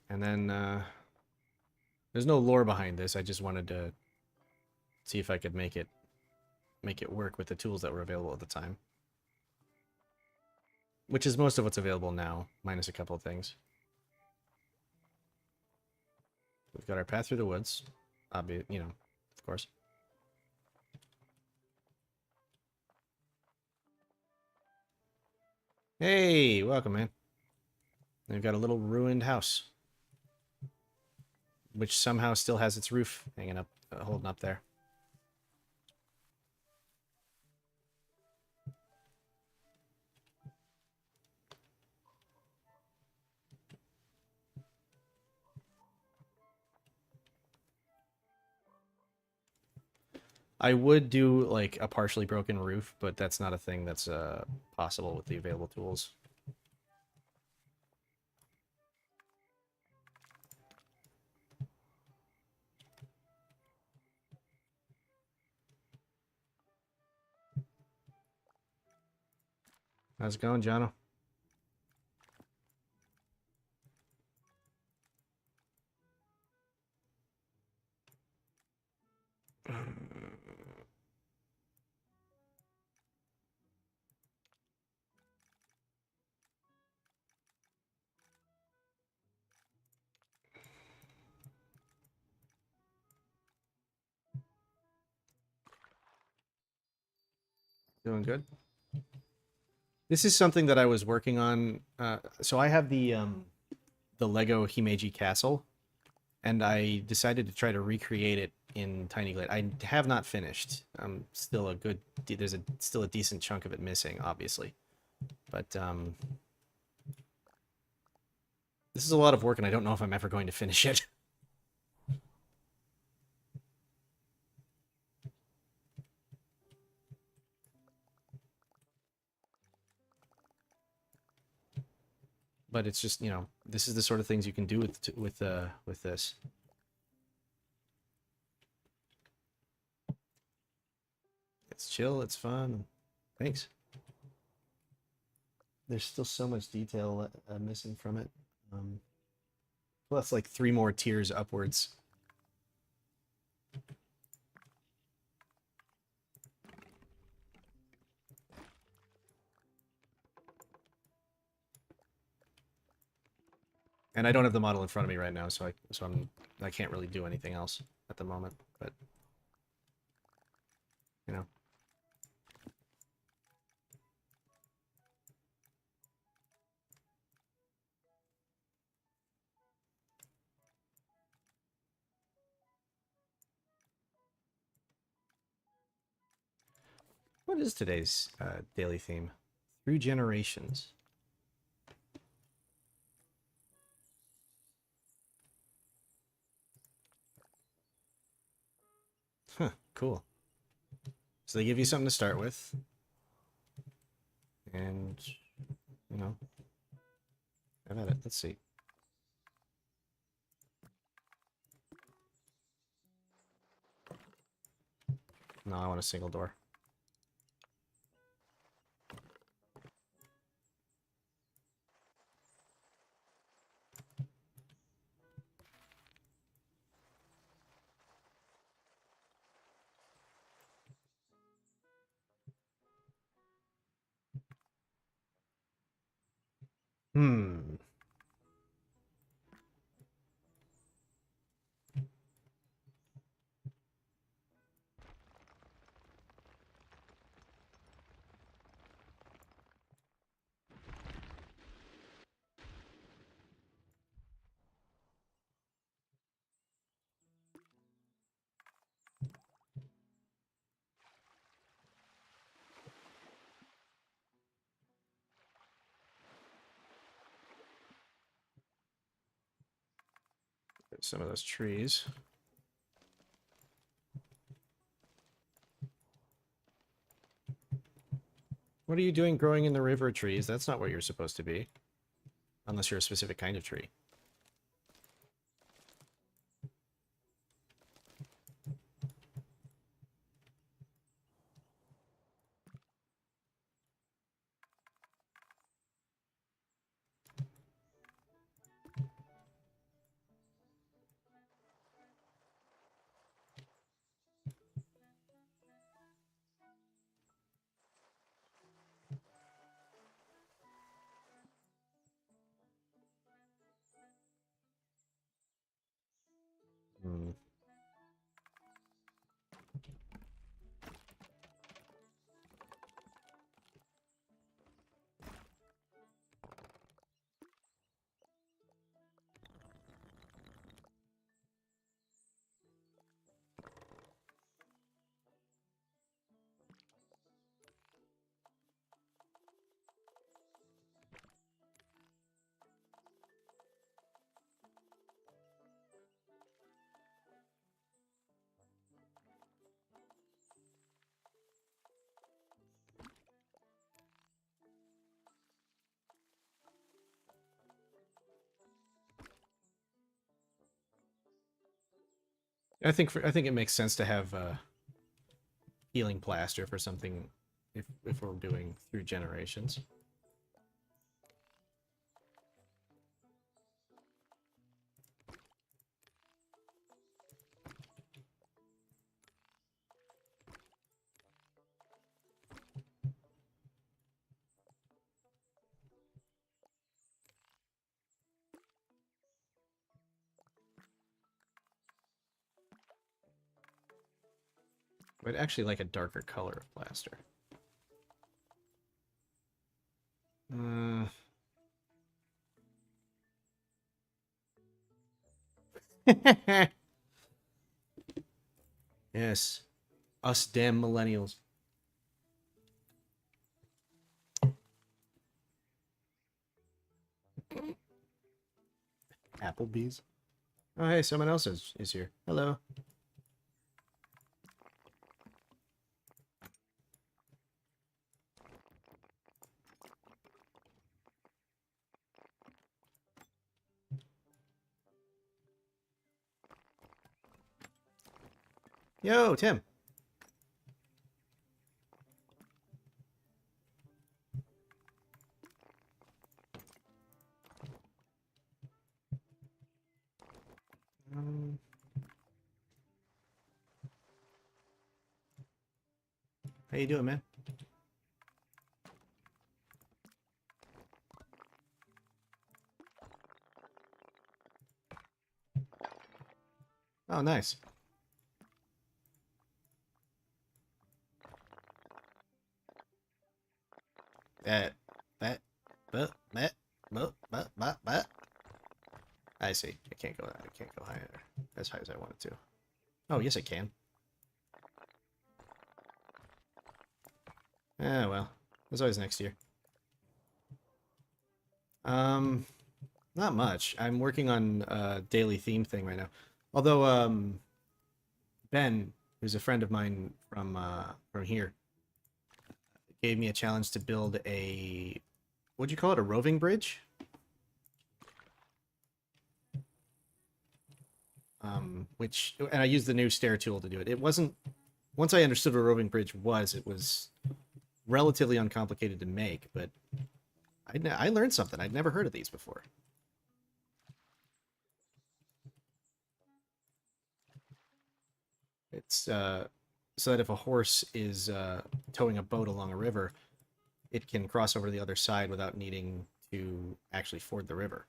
Speaker 1: And then, there's no lore behind this. I just wanted to see if I could make it work with the tools that were available at the time. Which is most of what's available now, minus a couple of things. We've got our path through the woods. You know, of course. Hey, welcome, man. We've got a little ruined house. Which somehow still has its roof hanging up, holding up there. I would do like a partially broken roof, but that's not a thing that's possible with the available tools. How's it going, Jono? Doing good. This is something that I was working on. So I have the Lego Himeji Castle, and I decided to try to recreate it in Tiny Glade. I have not finished. Still a good. There's still a decent chunk of it missing, obviously, but this is a lot of work, and I don't know if I'm ever going to finish it. But it's just, you know, this is the sort of things you can do with this. It's chill, it's fun. Thanks. There's still so much detail missing from it. Well, that's like 3 more tiers upwards. And I don't have the model in front of me right now, so I can't really do anything else at the moment. But you know, what is today's daily theme? Through generations. Huh, cool. So they give you something to start with. And, you know, have at it. Let's see. No, I want a single door. Hmm. There's some of those trees. What are you doing growing in the river trees? That's not where you're supposed to be. Unless you're a specific kind of tree. Hmm. I think it makes sense to have healing plaster for something if we're doing through generations. I'd actually like a darker color of plaster. Uh... Yes. Us damn millennials. Applebee's. Oh, hey, someone else is here. Hello. Yo, Tim. Um, how you doing, man? Oh, nice. That, that, but. I see. I can't go. I can't go higher, as high as I wanted to. Oh, yes, I can. Ah, well. There's always next year. Um, not much. I'm working on a daily theme thing right now. Although, Ben, who's a friend of mine from here, gave me a challenge to build a, what'd you call it? A roving bridge? And I used the new stair tool to do it. It wasn't once I understood what a roving bridge was, it was relatively uncomplicated to make, but I learned something. I'd never heard of these before. It's so that if a horse is towing a boat along a river, it can cross over to the other side without needing to actually ford the river.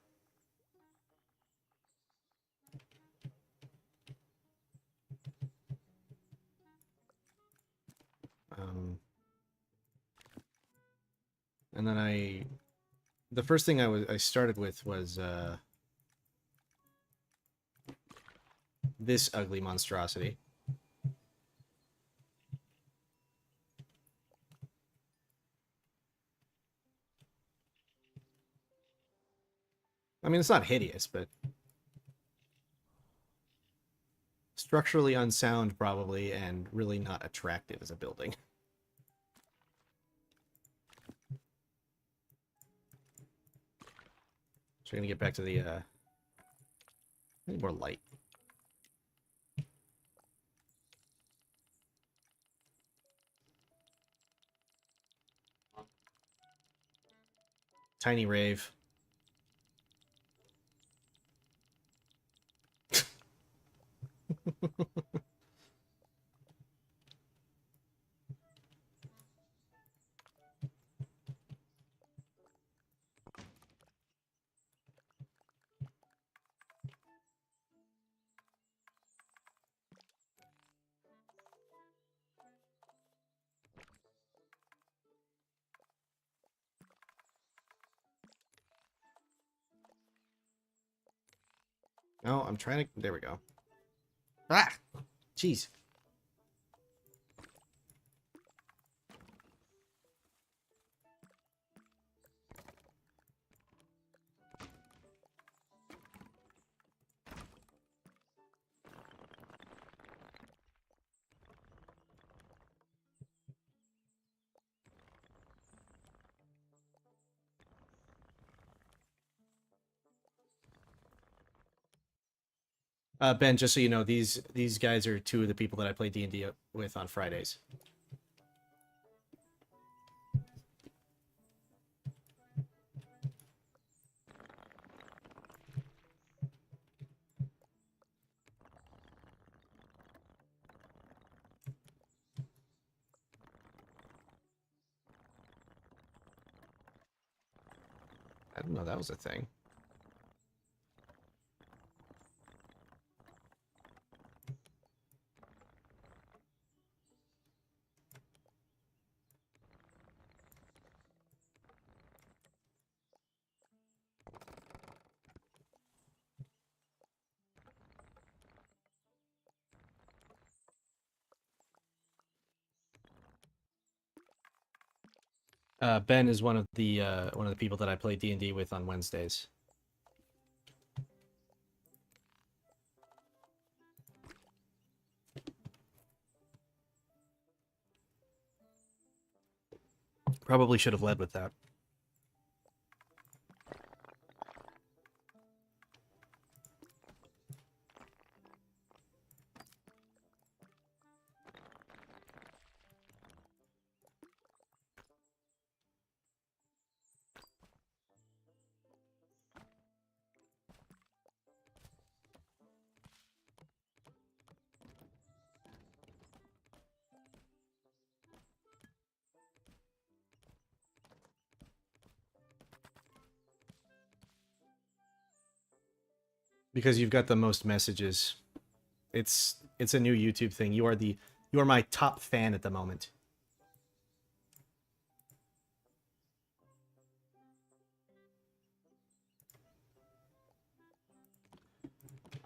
Speaker 1: And then the first thing I started with was this ugly monstrosity. I mean, it's not hideous, but structurally unsound probably, and really not attractive as a building. So we're gonna get back to the I need more light. Tiny rave. No, I'm trying to... There we go. Ah! Jeez. Ben, just so you know, these guys are two of the people that I play D&D with on Fridays. I didn't know that was a thing. Ben is one of the people that I play D&D with on Wednesdays. Probably should have led with that. Because you've got the most messages. It's a new YouTube thing. You are my top fan at the moment.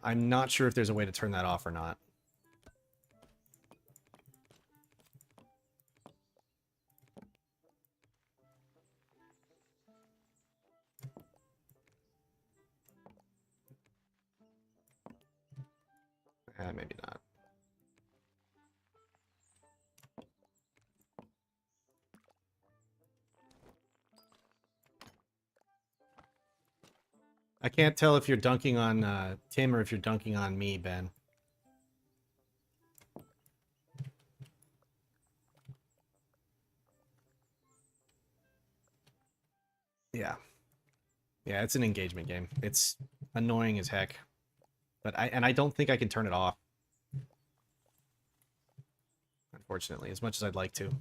Speaker 1: I'm not sure if there's a way to turn that off or not. Maybe not. I can't tell if you're dunking on Tim or if you're dunking on me, Ben. Yeah. Yeah, it's an engagement game. It's annoying as heck. But I don't think I can turn it off. Unfortunately, as much as I'd like to.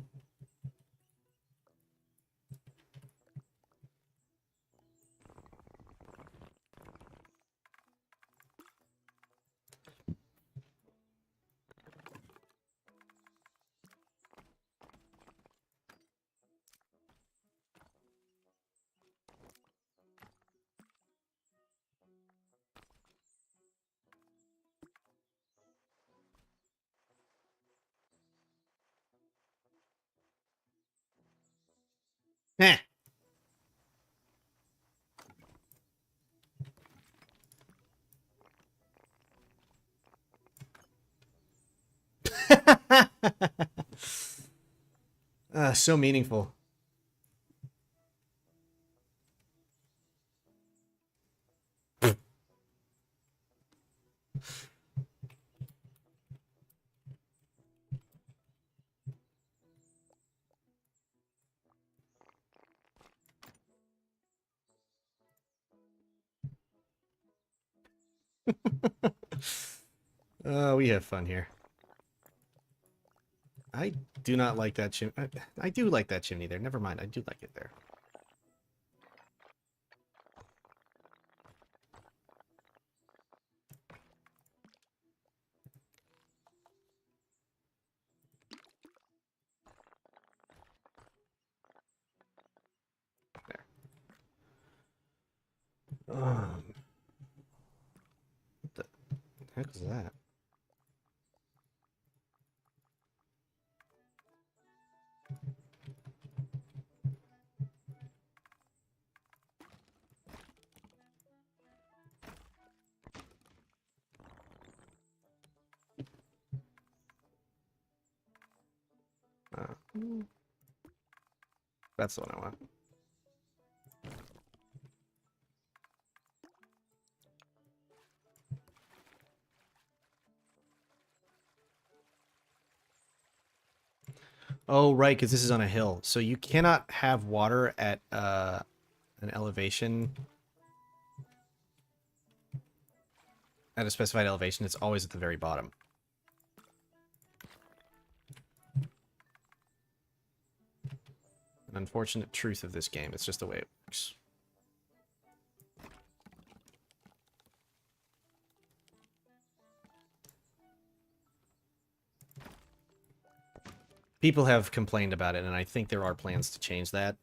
Speaker 1: Eh. So meaningful. We have fun here. I do not like that chimney. I do like that chimney there. Never mind. I do like it there. There. What the heck is that? That's the one I want. Oh, right, because this is on a hill. So you cannot have water at an elevation. At a specified elevation, it's always at the very bottom. An unfortunate truth of this game. It's just the way it works. People have complained about it, and I think there are plans to change that.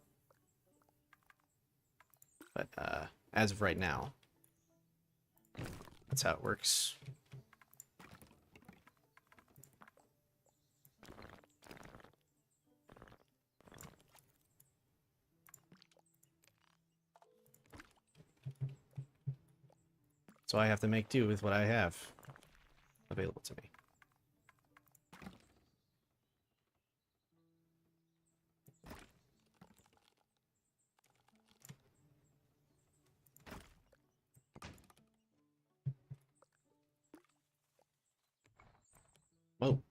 Speaker 1: But as of right now, that's how it works. So I have to make do with what I have available to me. Whoa.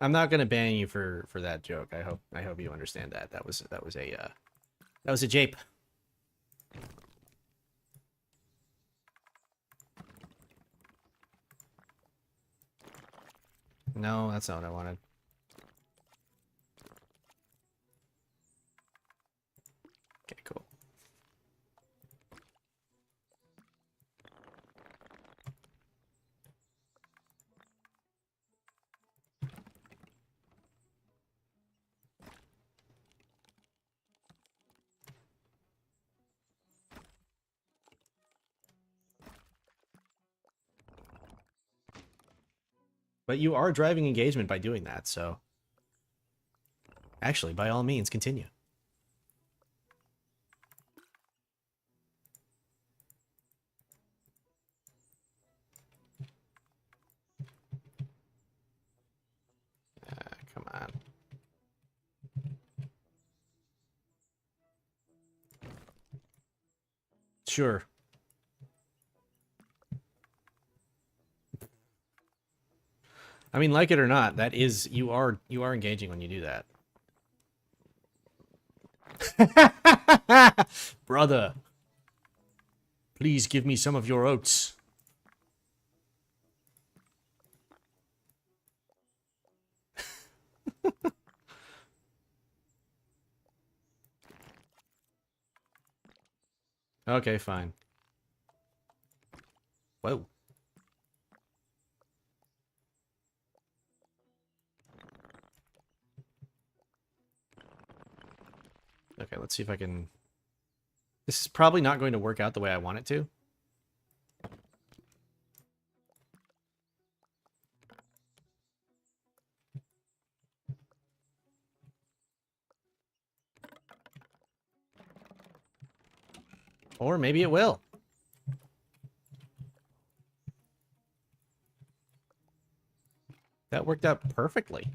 Speaker 1: I'm not gonna ban you for that joke. I hope you understand that. That was a jape. No, that's not what I wanted. Okay, cool. But you are driving engagement by doing that, so... Actually, by all means, continue. Come on. Sure. I mean, like it or not, that is you are engaging when you do that. Brother, please give me some of your oats. Okay, fine. Whoa. Okay, let's see if I can... This is probably not going to work out the way I want it to. Or maybe it will. That worked out perfectly.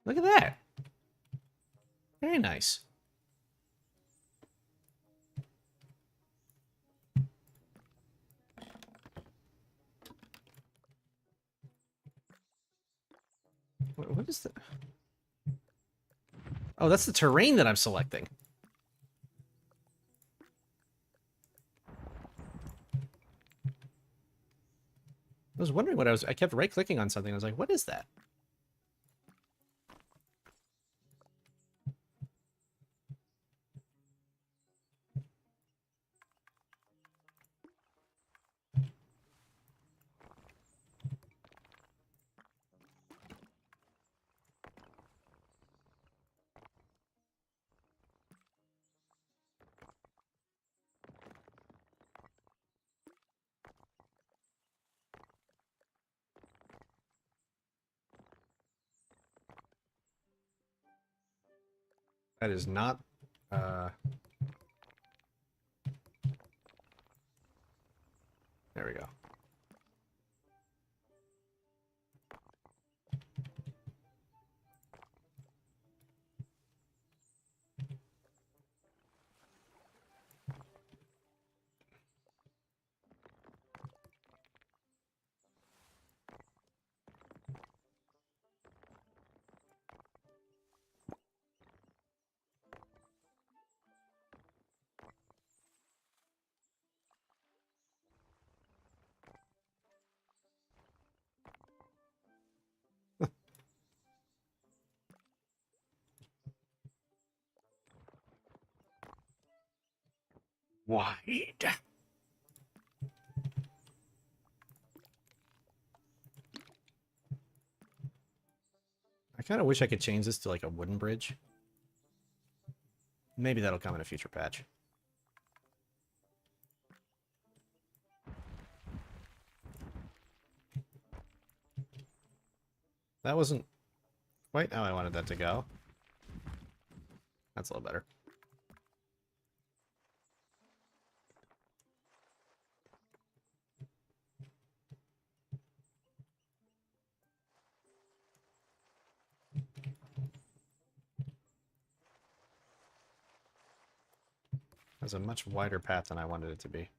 Speaker 1: Look at that. Very nice. What is that? Oh, that's the terrain that I'm selecting. I was wondering what I kept right-clicking on something. I was like, what is that? That is not... There we go. Wide. I kind of wish I could change this to like a wooden bridge. Maybe that'll come in a future patch. That wasn't quite how I wanted that to go. That's a little better. That's a much wider path than I wanted it to be.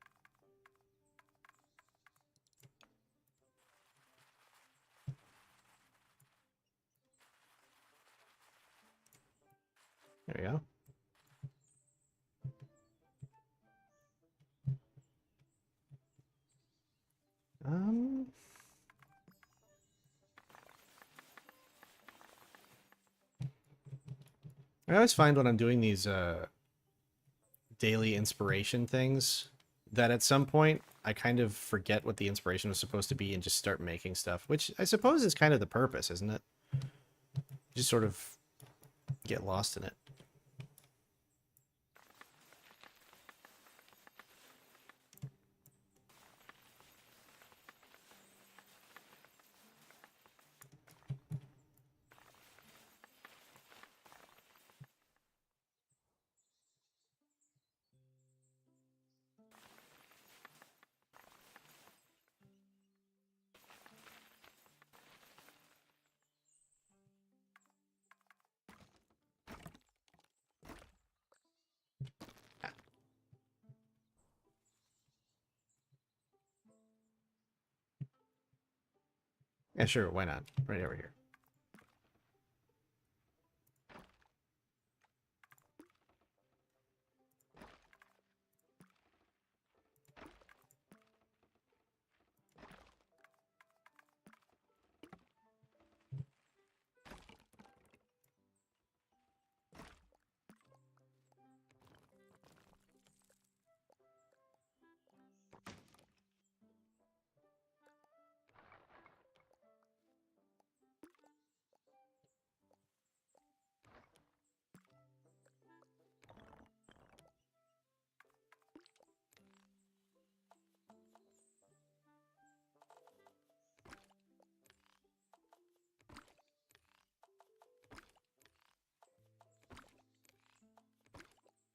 Speaker 1: There we go. I always find when I'm doing these daily inspiration things that at some point I kind of forget what the inspiration was supposed to be and just start making stuff, which I suppose is kind of the purpose, isn't it? Just sort of get lost in it. Yeah, sure, why not? Right over here.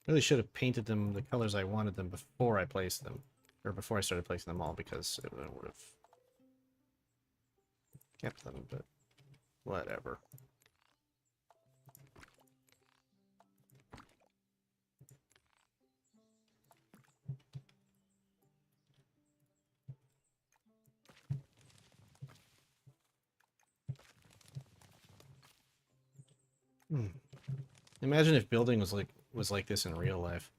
Speaker 1: Really should have painted them the colors I wanted them before I placed them. Or before I started placing them all, because it would have kept them, but whatever. Hmm. Imagine if building was like this in real life.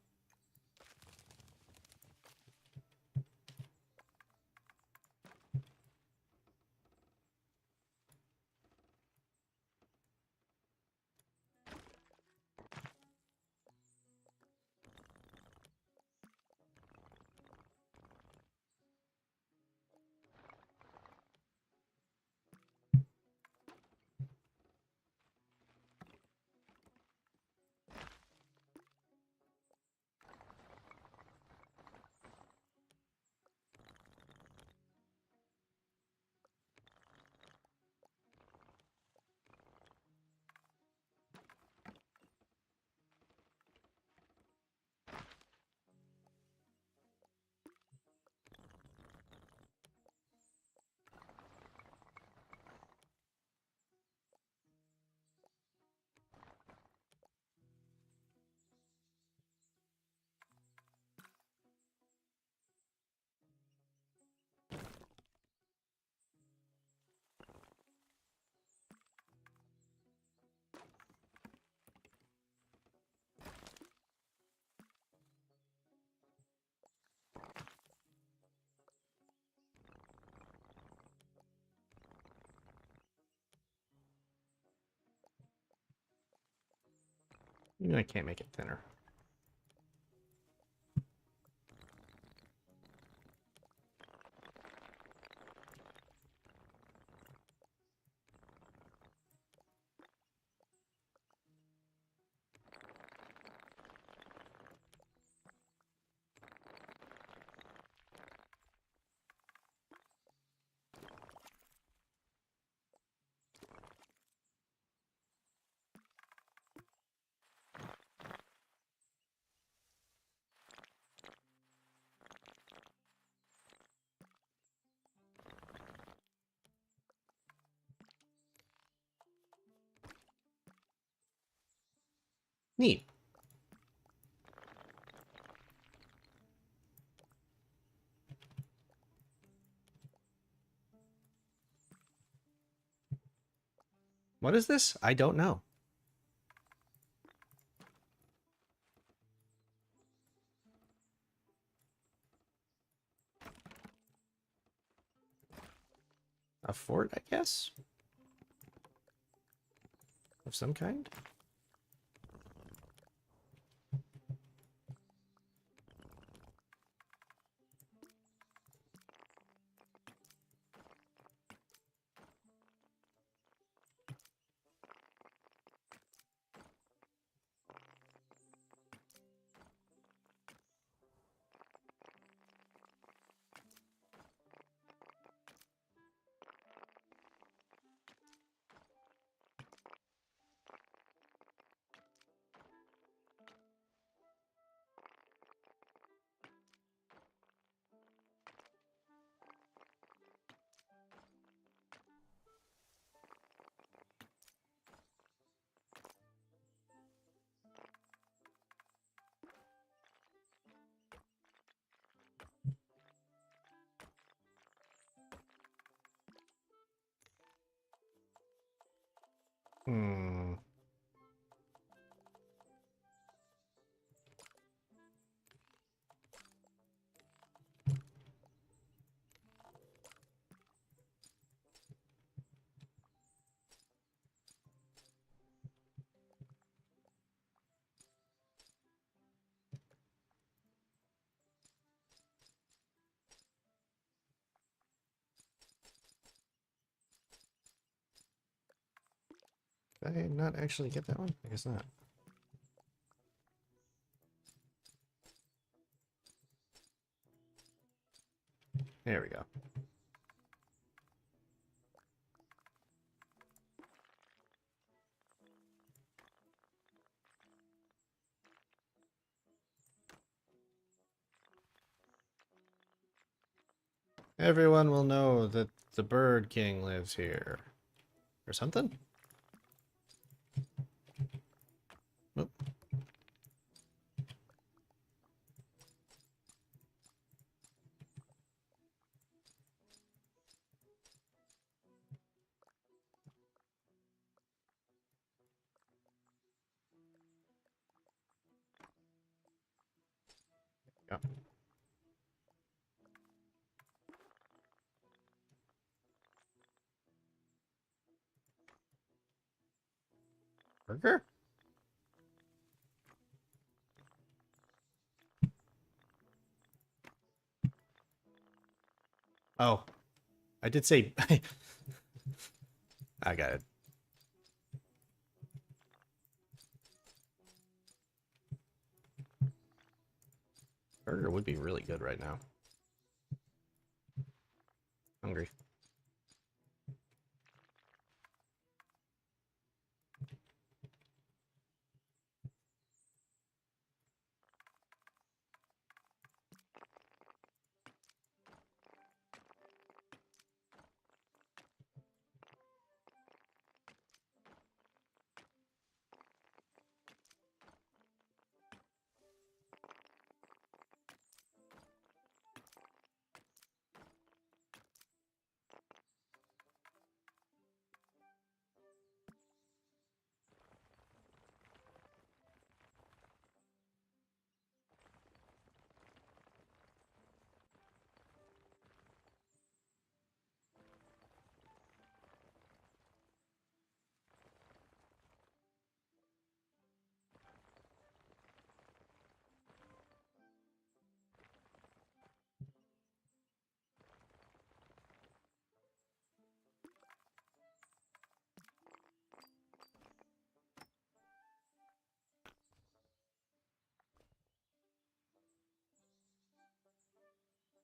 Speaker 1: Even I can't make it thinner. Neat. What is this? I don't know. A fort, I guess? Of some kind? Hmm. Did I not actually get that one? I guess not. There we go. Everyone will know that the Bird King lives here. Or something? Nope. Yeah. Burger? Oh, I did say... I got it. Burger would be really good right now. Hungry.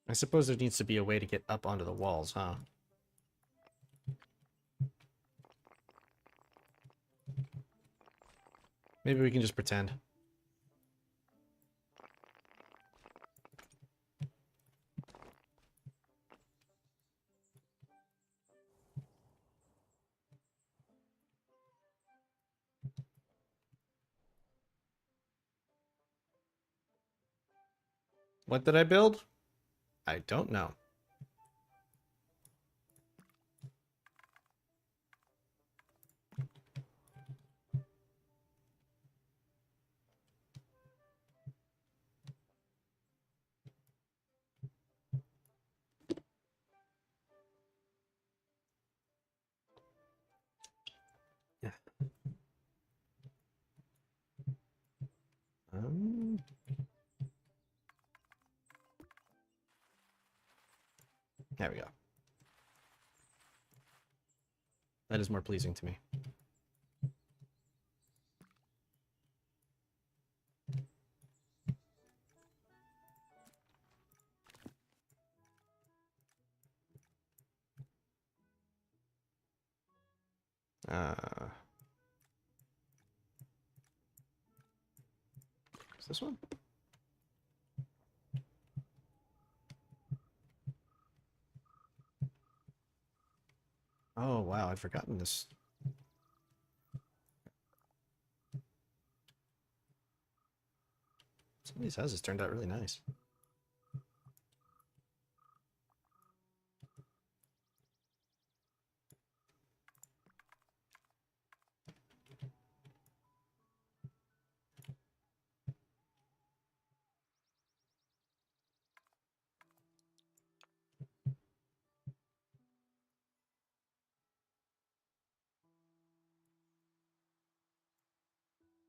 Speaker 1: I suppose there needs to be a way to get up onto the walls, huh? Maybe we can just pretend. What did I build? I don't know. Yeah. There we go. That is more pleasing to me. Is this one? Oh, wow, I'd forgotten this. Some of these houses turned out really nice.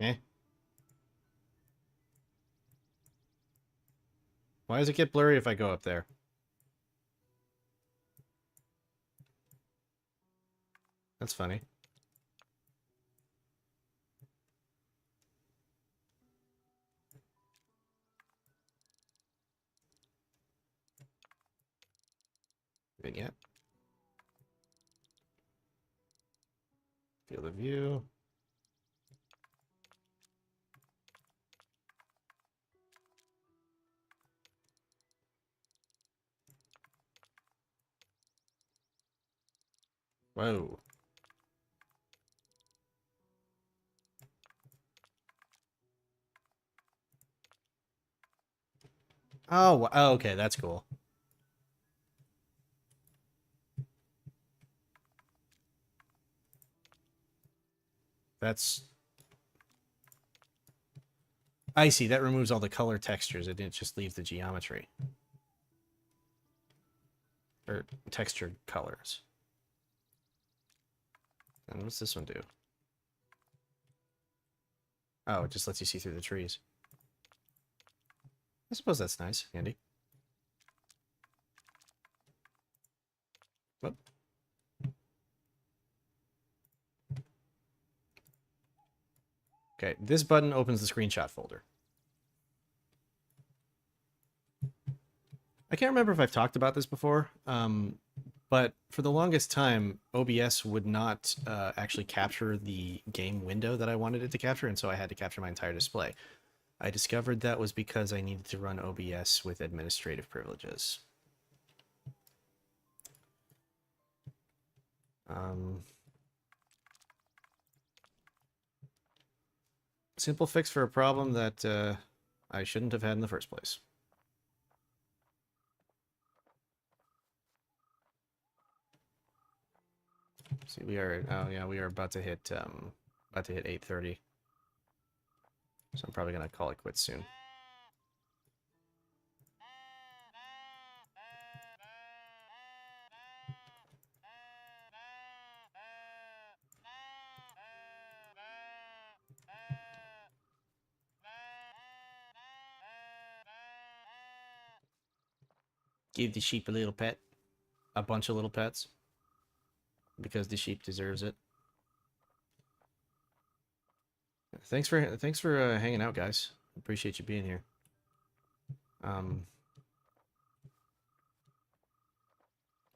Speaker 1: Eh. Why does it get blurry if I go up there? That's funny. Vignette. Field of view. Whoa. Oh, okay, that's cool. That's... I see, that removes all the color textures. It didn't just leave the geometry. Or textured colors. And what's this one do? Oh, it just lets you see through the trees. I suppose that's nice, handy. Whoop. Okay, this button opens the screenshot folder. I can't remember if I've talked about this before, but for the longest time, OBS would not actually capture the game window that I wanted it to capture, and so I had to capture my entire display. I discovered that was because I needed to run OBS with administrative privileges. Simple fix for a problem that I shouldn't have had in the first place. See, we are, oh yeah, we are about to hit 8:30. So I'm probably gonna call it quits soon. Give the sheep a little pet. A bunch of little pets. Because the sheep deserves it. Thanks for hanging out, guys. Appreciate you being here.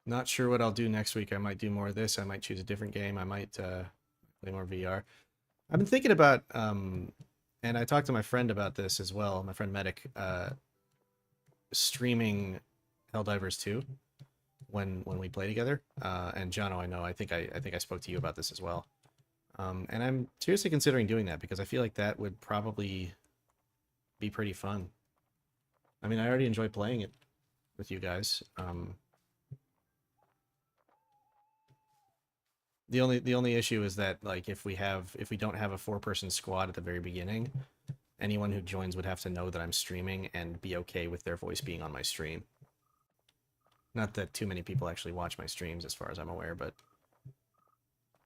Speaker 1: Not sure what I'll do next week. I might do more of this. I might choose a different game. I might play more VR. I've been thinking about, and I talked to my friend about this as well. My friend Medic, streaming Helldivers 2 when we play together. And Jono, I know. I think I spoke to you about this as well. And I'm seriously considering doing that because I feel like that would probably be pretty fun. I mean, I already enjoy playing it with you guys. The only issue is that, like, if we don't have a 4-person squad at the very beginning, anyone who joins would have to know that I'm streaming and be okay with their voice being on my stream. Not that too many people actually watch my streams as far as I'm aware, but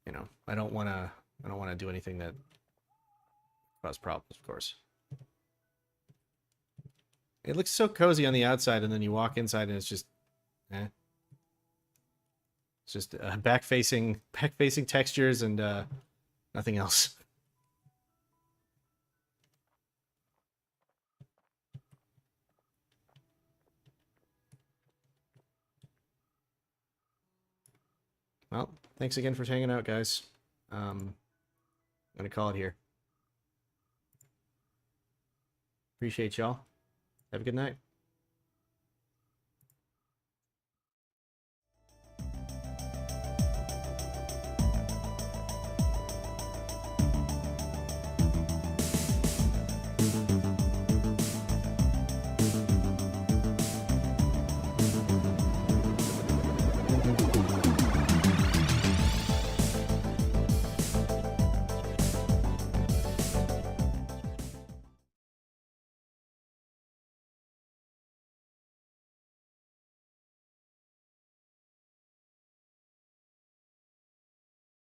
Speaker 1: you know, I don't want to do anything that cause problems, of course. It looks so cozy on the outside, and then you walk inside and it's just it's just back-facing textures and nothing else. Well, thanks again for hanging out, guys. I'm gonna call it here. Appreciate y'all. Have a good night.